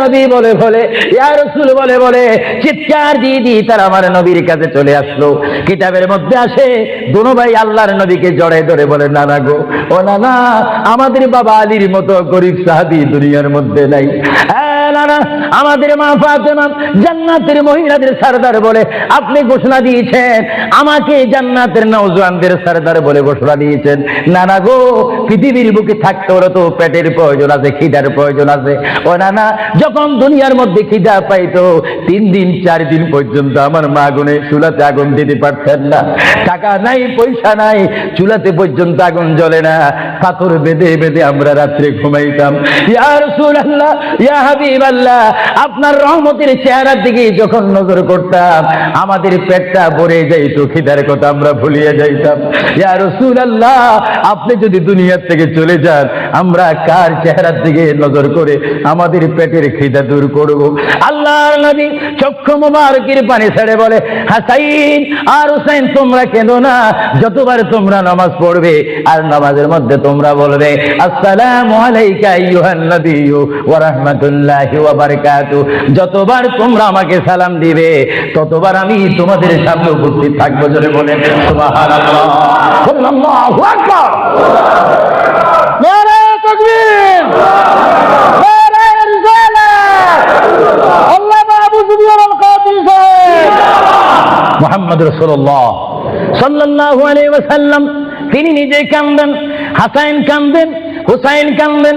নবী বলে বলে, ইয়া রাসূল বলে বলে চিৎকার দিয়ে দিয়ে তারা আমার নবীর কাছে চলে আসলো। কিতাবের মধ্যে আসে দুনো ভাই আল্লাহর নবীকে জড়ায় ধরে বলে, নানা গো, ও নানা, আমাদের বাবা আলীর মতো গরিব সাহাবী দুনিয়ার মধ্যে নাই। নানা, আমাদের মা ফাতেমা জান্নাতের মহিলাদের সরদার বলে আপনি ঘোষণা দিয়েছেন, আমাকে জান্নাতের নওজওয়ানদের সরদার বলে ঘোষণা দিয়েছেন। নানা গো, পৃথিবীর বুকে থাকতে হলে তো পেটের প্রয়োজন আছে, খিদার প্রয়োজন আছে। ও নানা, যখন দুনিয়ার মধ্যে খিদা পাইতো 3 দিন 4 দিন পর্যন্ত আমার মা আগুনে চুলাতে আগুন দিতে পারতেন না। টাকা নাই, পয়সা নাই, চুলাতে পর্যন্ত আগুন জ্বলে না, পাথর বেঁধে বেঁধে আমরা রাত্রে ঘুমাইতাম। ইয়া রাসূলুল্লাহ, ইয়া হাবিবাল্লাহ, আপনার রহমতের চেহারার দিকে যখন নজর করতাম আমাদের পেটটা ভরে যাইতো, খিদার কথা আমরা ভুলিয়ে যাইতাম। ইয়া রাসূলুল্লাহ, আপনি যদি দুনিয়া থেকে চলে যান আমরা কার চেহারার দিকে নজর করে আমাদের পেটের খিদা দূর করব? আল্লাহর নবী চক্ষু মোবারকের পানি ছেড়ে বলে, হাসাইন আর হুসাইন, তোমরা কেঁদো না। যতবার তোমরা নামাজ পড়বে আর নামাজের মধ্যে তোমরা বলবে আসসালামু আলাইকা আইয়ুহান নাবিয়্যু ওয়া রাহমাতুল্লাহি ওয়া বারাকাতুহু, যতবার তোমরা আমাকে সালাম দিবে ততবার আমি তোমাদের সামনে উপস্থিত থাকবো। জোরে বলেন সুবহানাল্লাহ, আল্লাহু আকবার, নারে তাকবীর, নারে রিসালাত, আল্লাহু আবু সুবহান আল কাদির সাহেব মুহাম্মদ রাসূলুল্লাহ সাল্লাল্লাহু আলাইহি ওয়াসাল্লাম তিনি নিজে কাঁদেন, হাসান কাঁদেন, হুসাইন কাঁদেন,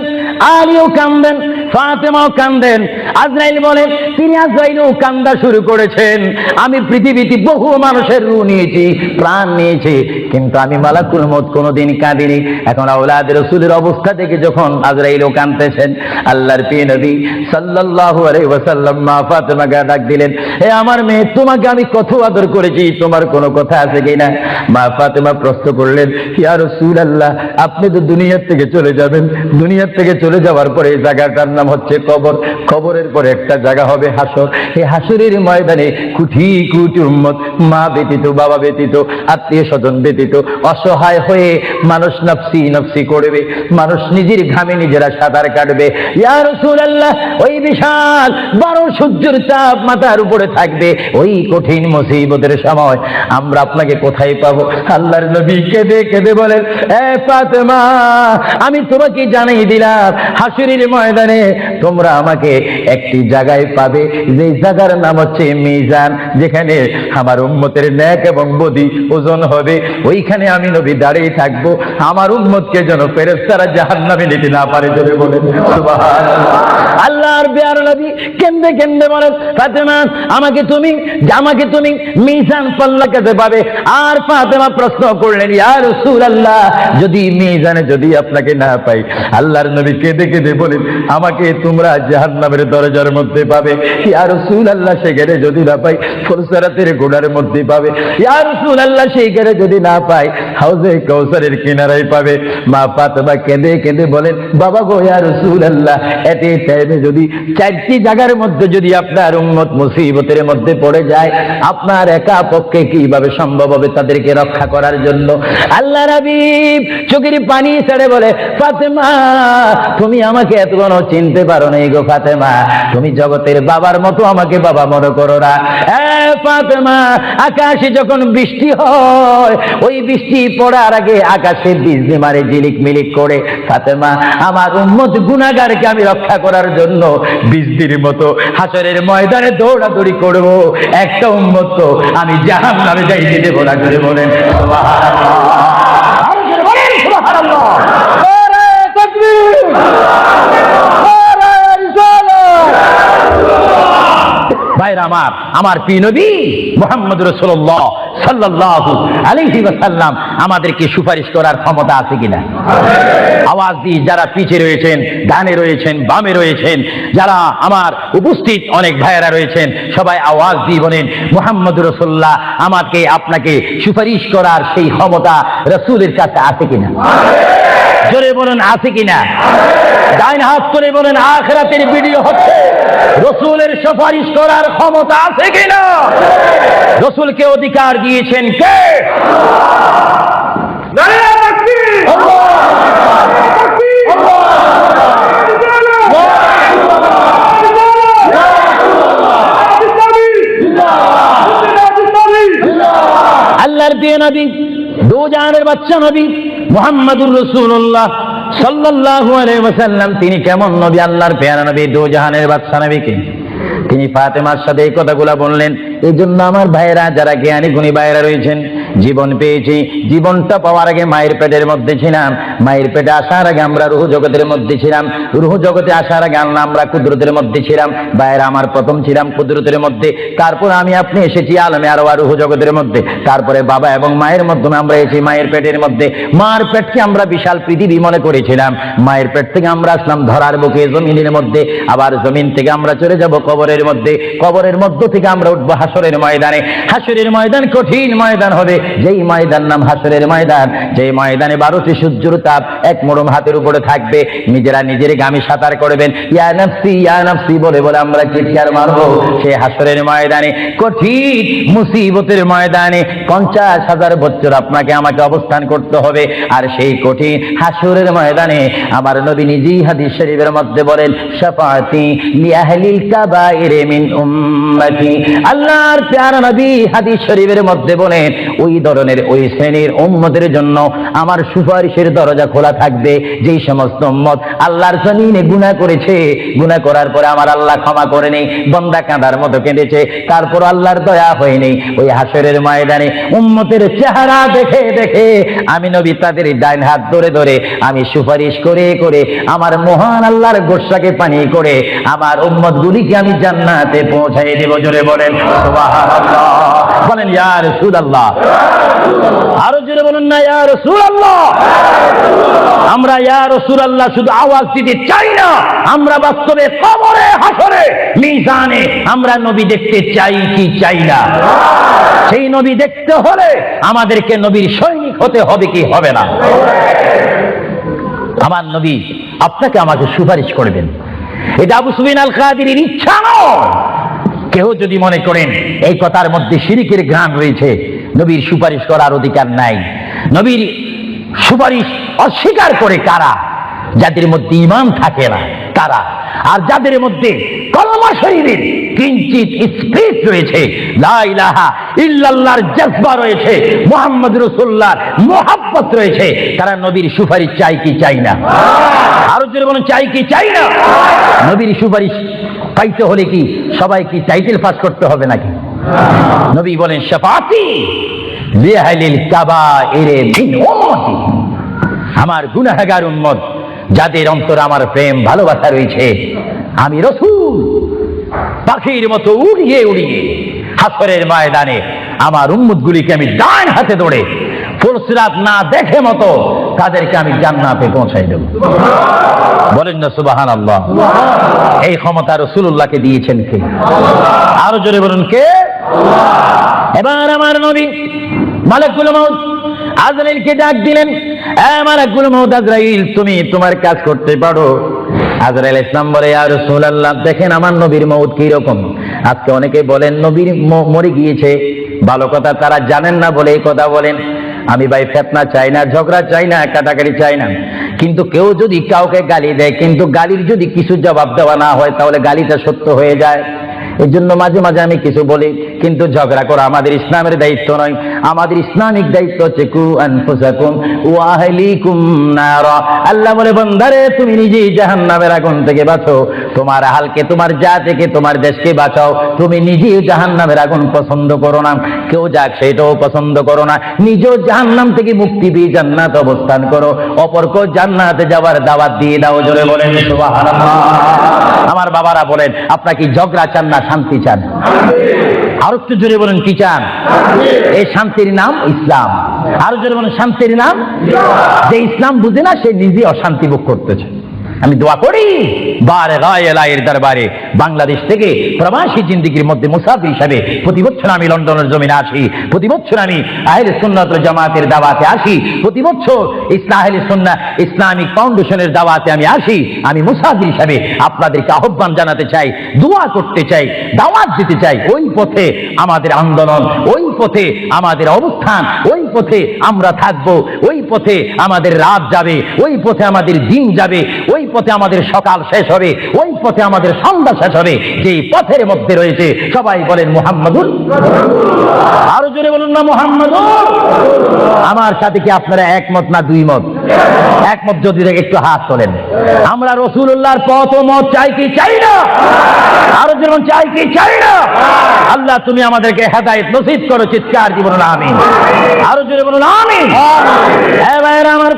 আলীও কাঁদেন, ফাতেমাও কাঁদেন। আজরাইল বলেন তিনি আজরাইলও কান্দা শুরু করেছেন। আমি পৃথিবীতে বহু মানুষের রূহ নিয়েছি, প্রাণ নিয়েছি, কিন্তু আমি মালাকুল মউত কোনোদিন কাঁদিনি। এখন আওলাদ রাসূলের অবস্থা দেখে যখন আজরাইলও কাঁদতেছেন, আল্লাহর প্রিয় নবী সাল্লাল্লাহু আলাইহি ওয়াসাল্লাম মা ফাতেমাকে ডাক দিলেন, হে আমার মেয়ে, তোমাকে আমি কত আদর করেছি, তোমার কোনো কথা আছে কিনা? মা ফাতেমা প্রশ্ন করলেন, ইয়া রাসূলুল্লাহ, আপনি তো দুনিয়া থেকে চলে যাবেন, দুনিয়া থেকে চলে যাওয়ার পরে এই জায়গাটার নাম হচ্ছে কবর, কবরের পরে একটা জায়গা হবে হাসর। এই হাসরের ময়দানে কোটি কোটি উম্মত, মা ব্যতীত, বাবা ব্যতীত, আত্মীয় স্বজন ব্যতীত অসহায় হয়ে মানুষ নফসি নফসি করবে, মানুষ নিজের ঘামে নিজেরা সাঁতার কাটবে। ইয়া রাসূলুল্লাহ, ওই বিশাল 12 সূর্যের চাপ মাথার উপরে থাকবে, ওই কঠিন মুসিবতের সময় আমরা আপনাকে কোথায় পাবো? আল্লাহর নবী কেঁদে কেঁদে বলেন, এ ফাতেমা, আমি তোমাকে জানিয়ে দিলাম হাসরের ময়দানে তোমরা আমাকে একটি জায়গায় পাবে, যে জায়গার নাম হচ্ছে মিজান, যেখানে আমার উম্মতের নেক এবং বদি ওজন হবে। ওইখানে আমি নবী দাঁড়িয়ে থাকবো, আমার উম্মতকে যেন ফেরেশতারা জাহান্নামে নিতে না পারে। জোরে বলেন সুবহানাল্লাহ। আল্লাহর প্রিয় নবী কেঁদে কেঁদে বলেন, ফাতেমা, আমাকে তুমি মিজান পাল্লা কাছে পাবে। আর ফাতেমা প্রশ্ন করলেন, ইয়া রাসূলুল্লাহ, যদি মিজানে যদি আপনাকে না পাই? আল্লাহর নবী কেঁদে কেঁদে বলেন, আমাকে তোমরা জাহান্নামের দরজার মধ্যে পাবে। ইয়া রাসূলুল্লাহ, সেখানে যদি না পাই ফুরসারাতের গোড়ার মধ্যে পাবে। ইয়া রাসূলুল্লাহ, সেখানে যদি না পাই হাউজে কাউসারের কিনারায় পাবে। মা ফাতেমা কেঁদে কেঁদে বলেন, বাবা গো, ইয়া রাসূলুল্লাহ, এতে টাইমে যদি 4টি জায়গার মধ্যে যদি আপনার উম্মত মুসিবতের মধ্যে পড়ে যায়, আপনার একা পক্ষে কিভাবে সম্ভব হবে তাদেরকে রক্ষা করার জন্য? আল্লাহর হাবিব চোখের পানি ছেড়ে বলে, ফাতেমা, তুমি আমাকে এতক্ষণও চিনতে পারো নাই গো ফাতেমা, তুমি জগতের বাবার মতো আমাকে বাবা মনে করো না। ফাতেমা, আকাশে যখন বৃষ্টি হয়, ওই বৃষ্টি পড়ার আগে আকাশে বিজলি মারে ঝিলিক মিলিক করে। ফাতেমা, আমার উম্মত গুনাহগারকে আমি রক্ষা করার জন্য বৃষ্টির মতো হাসরের ময়দানে দৌড়াদৌড়ি করব, একটা উম্মত তো আমি জাহান্নামে যাইতে দেব না। করে বলেন সুবহানাল্লাহ, আর জোরে বলেন সুবহানাল্লাহ। ভাইরা আমার প্রিয় নবী মুহাম্মদ রাসূলুল্লাহ সাল্লাল্লাহু আলাইহি ওয়াসাল্লাম আমাদেরকে সুপারিশ করার ক্ষমতা আছে কিনা? আওয়াজ দিয়ে যারা পিছে রয়েছেন, ডানে রয়েছেন, বামে রয়েছেন, যারা আমার উপস্থিত অনেক ভাইয়েরা রয়েছেন, সবাই আওয়াজ দিয়ে বলেন মুহাম্মদুর রাসূলুল্লাহ আমাকে আপনাকে সুপারিশ করার সেই ক্ষমতা রাসূলের কাছে আছে কিনা? জোরে বলেন আছে কিনা? ডাইন হাত করে বলেন আখিরাতের ভিডিও হচ্ছে, রাসূলের সুপারিশ করার ক্ষমতা আছে কিনা? রাসূলকে অধিকার দিয়েছেন কে? নারে তাকবীর! আল্লাহর প্রিয় নবী, দো জাহানের বাদশা নবী মুহাম্মদুর রাসূলুল্লাহ সাল্লাল্লাহু আলাইহি ওয়াসাল্লাম, তিনি কেমন নবী? আল্লাহর প্রিয় নবী, দো জাহানের বাদশা নবীকে তিনি ফাতেমার সাথে এই কথাগুলো বললেন। এই জন্য আমার ভাইয়েরা, যারা জ্ঞানী গুণী ভাইয়েরা রয়েছেন, জীবন পেয়েছি, জীবনটা পাওয়ার আগে মায়ের পেটের মধ্যে ছিলাম, মায়ের পেটে আসার আগে আমরা রুহ জগতের মধ্যে ছিলাম, রুহ জগতে আসার আগে আল্লাহ আমরা কুদরতের মধ্যে ছিলাম। ভাইয়েরা আমার, প্রথম ছিলাম কুদরতের মধ্যে, তারপর আমি আপনি এসেছি আলমে আরওয়া রুহ জগতের মধ্যে, তারপরে বাবা এবং মায়ের মাধ্যমে আমরা এসেছি মায়ের পেটের মধ্যে। মার পেটকে আমরা বিশাল পৃথিবী মনে করেছিলাম, মায়ের পেট থেকে আমরা আসলাম ধরার বুকে জমিনের মধ্যে, আবার জমিন থেকে আমরা চলে যাব কবরের মধ্যে, কবরের মধ্য থেকে আমরা উঠবো হাসরের ময়দানে। হাসরের ময়দান কঠিন ময়দান হবে, যেই ময়দান নাম হাসরের ময়দান, যেই ময়দানে 12টি সূর্যের তাপ এক মোড়ম হাতের উপরে থাকবে। নিজেরা নিজের গামী সাঁতার করবেন, ইয়া নাফসি বলে বলে আমরা চিৎকার মারবো সেই হাসরের ময়দানে, কঠিন মুসিবতের ময়দানে 50,000 বছর আপনাকে আমাকে অবস্থান করতে হবে। আর সেই কঠিন হাসরের ময়দানে আমার নবী নিজেই হাদিস শরীফের মধ্যে বলেন, শাফাআতি লিআহলিল কাবাইরি মিন উম্মতি। আল্লাহর প্যারা নবী হাদিস শরীফের মধ্যে বলেন, ওই ধরনের ওই শ্রেণীর উম্মতের জন্য আমার সুপারিশের দরজা খোলা থাকবে, যেই সমস্ত উম্মত আল্লাহর জমিনে গুনাহ করেছে, গুনাহ করার পরে আমার আল্লাহ ক্ষমা করেনি, বান্দা কাঁদার মতো কেঁদেছে, তারপর আল্লাহর দয়া হয়নি, ওই হাসরের ময়দানে উম্মতের চেহারা দেখে দেখে আমি নবী তাদের ডাইন হাত ধরে ধরে আমি সুপারিশ করে করে আমার মহান আল্লাহর গোসাকে পানি করে আমার উম্মতগুলিকে আমি জান্নাতে পৌঁছাই দেব। জোরে বলেন সুবহানাল্লাহ, বলেন ইয়া রাসূলুল্লাহ, আরো জোরে বলুন না ইয়া রাসূলুল্লাহ। আমরা ইয়া রাসূলুল্লাহ শুধু আওয়াজ দিতে চাই না, আমরা বাস্তবে কবরে হাসরে মিজানে আমরা নবী দেখতে চাই কি চাই না? সেই নবী দেখতে হলে আমাদেরকে নবীর সৈনিক হতে হবে কি হবে না? আমার নবী আপনাকে আমাকে সুপারিশ করবেন, এটা আবু সুফিয়ান আল কাদিরের ইচ্ছা নয়। কেউ যদি মনে করেন এই কথার মধ্যে শিরকের ঘ্রাণ রয়েছে, নবীর সুপারিশ করার অধিকার নাই। নবীর সুপারিশ অস্বীকার করে কারা? যাদের মধ্যে ঈমান থাকে না তারা, আর যাদের মধ্যে কলমা শরীফের কিঞ্চিত স্পিরিট রয়েছে, লা ইলাহা ইল্লাল্লাহর জজবা রয়েছে, মুহাম্মদ রাসূলুল্লাহর মুহাব্বত রয়েছে, তারা নবীর সুপারিশ চাই কি চাই না? আরো জোরে বলেন চাই কি চাই না? নবীর সুপারিশ পাইতে হলে কি সবাই কি টাইটেল পাস করতে হবে নাকি? নবী বলেন শাফাআতি লিআহলিল কাবাইরি মিন উম্মতি, আমার গুনাহগার উম্মত যাদের অন্তরে আমার প্রেম ভালোবাসা রয়েছে, আমি রাসূল পাখির মতো উড়িয়ে উড়িয়ে হাসরের ময়দানে আমার উম্মতগুলিকে আমি ডান হাতে ধরে ফুলসিরাত না দেখে মতো তাদেরকে আমি জান্নাতে পৌঁছাই দেব। বলেন না সুবহানাল্লাহ। এই ক্ষমতা রাসূলুল্লাহকে দিয়েছেন কে? আরো জোরে বলুন কে? এবার আমার নবী মালাকুল মউত আজরাইলকে ডাক দিলেন, মালাকুল মউত আজরাইল, তুমি তোমার কাজ করতে পারো। আজরাইল ইসলাম বলে, ইয়া রাসূলুল্লাহ দেখেন আমার নবীর মউত কি রকম। আজকে অনেকে বলেন নবীর মরে গিয়েছে, ভালো কথা তারা জানেন না বলে এই কথা বলেন। আমি ভাই ফিতনা চাই না, ঝগড়া চাই না, কাটাকাটি চাই না, কিন্তু কেউ যদি কাউকে গালি দেয়, কিন্তু গালির যদি কিছু জবাব দেওয়া না হয় তাহলে গালিটা সত্য হয়ে যায়। এই জন্য মাঝে মাঝে আমি কিছু বলি, কিন্তু ঝগড়া করা আমাদের ইসলামের দায়িত্ব নয়। আমাদের ইসলামিক দায়িত্ব হচ্ছে কু আনফুসাকুম ওয়া আহলিকুম নারা। আল্লাহ বলে, বান্দারে তুমি নিজেই জাহান্নামের আগুন থেকে বাঁচো, তোমার আহলকে, তোমার জাতিকে, তোমার দেশকে বাঁচাও। তুমি নিজেই জাহান্নামের আগুন পছন্দ করো না, কেউ যাক সেটাও পছন্দ করো না, নিজেও জাহান্নাম থেকে মুক্তি পেয়ে জান্নাত অবস্থান করো, অপরকেও জান্নাতে যাওয়ার দাওয়াত দিয়ে দাও। জোরে বলেন সুবহানাল্লাহ। আমার বাবারা বলেন, আপনারা কি ঝগড়া চান না শান্তি চান? আর একটু জোরে বলেন কি চান? এই শান্তির নাম ইসলাম। আরো জোরে বলেন শান্তির নাম। যে ইসলাম বুঝে না সে নিজে অশান্তি ভোগ করতেছে। আমি দোয়া করি বারে রায়ের দরবারে বাংলাদেশ থেকে প্রবাসী জিন্দেগির মধ্যে মুসাফির হিসাবে প্রতি বছর আমি লন্ডনের জমিনে আসি, প্রতি বছর আমি আহলে সুন্নাত ওয়াল জামাতের দাওয়াতে আসি, প্রতি বছর আহলে সুন্নাহ ইসলামিক ফাউন্ডেশনের দাওয়াতে আমি আসি। আমি মুসাফির হিসাবে আপনাদেরকে আহ্বান জানাতে চাই, দোয়া করতে চাই, দাওয়াত দিতে চাই। ওই পথে আমাদের আন্দোলন, ওই পথে আমাদের অবস্থান, ওই পথে আমরা থাকবো, ওই পথে আমাদের রাত যাবে, ওই পথে আমাদের দিন যাবে, ওই পথে আমাদের সকাল শেষ হবে, ওই পথে আমাদের সন্ধ্যা শেষ হবে। যে পথের মধ্যে রয়েছে সবাই বলেন মুহাম্মাদুর। আরো জোরে বলুন না মুহাম্মাদুর। আমার সাথে কি আপনারা একমত না দুই মত? একমত যদি একটু হাত তোলেন। আমরা রাসূলুল্লাহর পথ ও মত চাই কি চাই না? আরো জোরে চাই কি চাই না? আল্লাহ তুমি আমাদেরকে হেদায়েত নসিব করো, চিৎকার দিয়ে বলুন আমিন। আরো জোরে বলুন আমিন। হ্যাঁ ভাইরা আমার,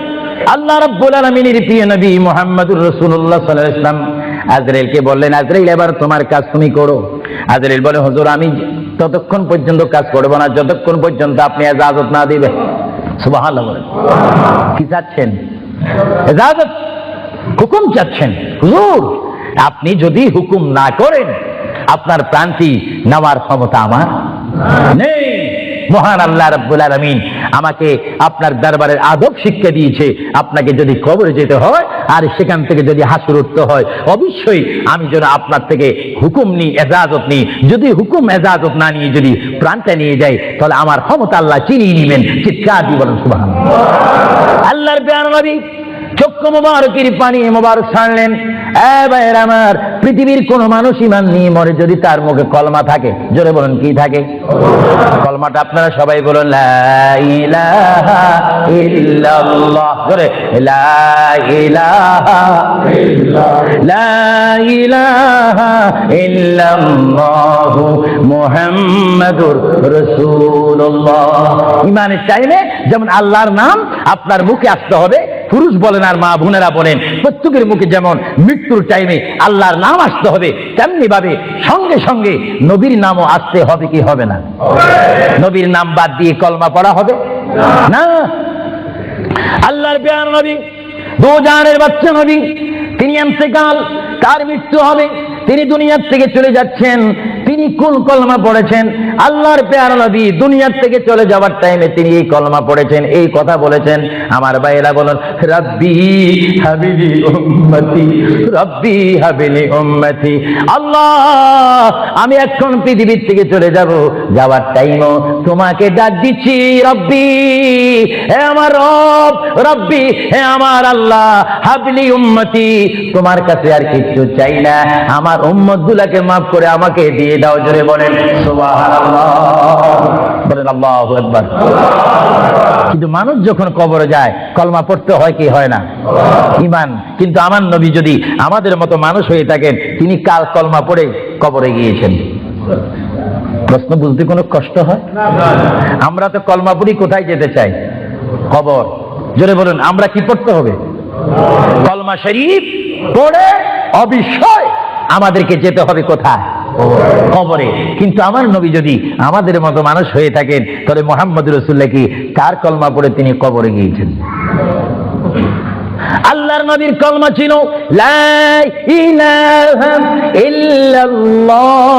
আল্লাহ রাব্বুল আলামিনের প্রিয় নবী মুহাম্মদুর রাসূলুল্লাহ সাল্লাল্লাহু আলাইহি ওয়াসাল্লাম আজরাইলকে বললেন, আজরাইল এবার তোমার কাজ তুমি করো। আজরাইল বলে, হুজুর আমি ততক্ষণ পর্যন্ত কাজ করব না যতক্ষণ পর্যন্ত আপনি ইজাজত না দিবেন। সুবহানাল্লাহ বলেন। কি চাচ্ছেন? ইজাজত, হুকুম চাচ্ছেন। হুজুর আপনি যদি হুকুম না করেন আপনার প্রাণটি নেওয়ার ক্ষমতা আমার নেই। মহান আল্লাহ রাব্বুল আলামিন আমাকে আপনার দরবারের আদব শিক্ষা দিয়েছে, আপনাকে যদি কবরে যেতে হয় আর সেখান থেকে যদি হাসর উঠতে হয় অবশ্যই আমি যেন আপনার থেকে হুকুম নিই, এজাজত নিই। যদি হুকুম এজাজত না নিয়ে যদি প্রাণটা নিয়ে যাই তাহলে আমার ক্ষমতা আল্লাহ চিনিয়ে নেবেন। চিৎকার দিয়ে বলেন সুবহানাল্লাহ। আল্লাহর প্রিয় নবী চক্ষু মোবারকের পানি মোবারক ছাড়লেন। ভাইয়েরা আমার, পৃথিবীর কোন মানুষ ঈমান নিয়ে মরে যদি তার মুখে কলমা থাকে, জোরে বলেন কি থাকে? কলমাটা আপনারা সবাই বলুন, লা ইলাহা ইল্লাল্লাহ। জোরে, লা ইলাহা ইল্লাল্লাহ, লা ইলাহা ইল্লাল্লাহু মুহাম্মাদুর রাসূলুল্লাহ। ঈমানের টাইমে যেমন আল্লাহর নাম আপনার মুখে আসতে হবে, পুরুষ বলেন আর মা বোনেরা বলেন প্রত্যেকের মুখে যেমন মৃত্যুর টাইমে আল্লাহর নাম আসতে হবে, তেমনি ভাবে সঙ্গে সঙ্গে নবীর নামও আসতে হবে কি হবে না? নবীর নাম বাদ দিয়ে কলমা পড়া হবে না। আল্লাহর প্রিয় নবী, দো জানের বাচ্চা নবী, তিনি ইন্তেকাল, তার মৃত্যু হবে, তিনি দুনিয়ার থেকে চলে যাচ্ছেন। তিনি কোন কলমা পড়েছেন? আল্লাহর প্রিয় নবী দুনিয়ার থেকে চলে যাওয়ার টাইমে তিনি এই কলমা পড়েছেন, এই কথা বলেছেন। আমার ভাইয়েরা বলেন, রব্বি হাবিলি উম্মতি, রব্বি হাবিলি উম্মতি। আল্লাহ আমি এখন পৃথিবীর থেকে চলে যাব, যাওয়ার টাইমও তোমাকে ডাক দিচ্ছি, রব্বি হে আমার রব, রব্বি হে আমার আল্লাহ, হাবিলি উম্মতি, তোমার কাছে আর কিছু চাই না, আমার উম্মত গুলাকে মাফ করে আমাকে দিয়ে দাও। জোরে বলেন সুবহানাল্লাহ, বলেন আল্লাহু আকবার। কিন্তু মানুষ যখন কবরে যায় কলমা পড়তে হয় কি হয় না? ঈমান। কিন্তু আমার নবী যদি আমাদের মতো মানুষ হয়ে থাকেন, তিনি কাল কলমা পড়ে কবরে গিয়েছেন। প্রশ্ন বুঝতে কোনো কষ্ট হয়? আমরা তো কলমা পড়ি কোথায় যেতে চাই? কবর। জোরে বলুন, আমরা কি পড়তে হবে? কলমা শরীফ পড়ে অবশ্যই আমাদেরকে যেতে হবে কোথায়? কবরে। কিন্তু আমার নবী যদি আমাদের মতো মানুষ হয়ে থাকেন তাহলে মুহাম্মদুর রাসূলুল্লাহ কি কার কলমা পড়ে তিনি কবরে গিয়েছেন? আল্লাহর নবীর কলমা ছিল লা ইলাহা ইল্লাল্লাহ।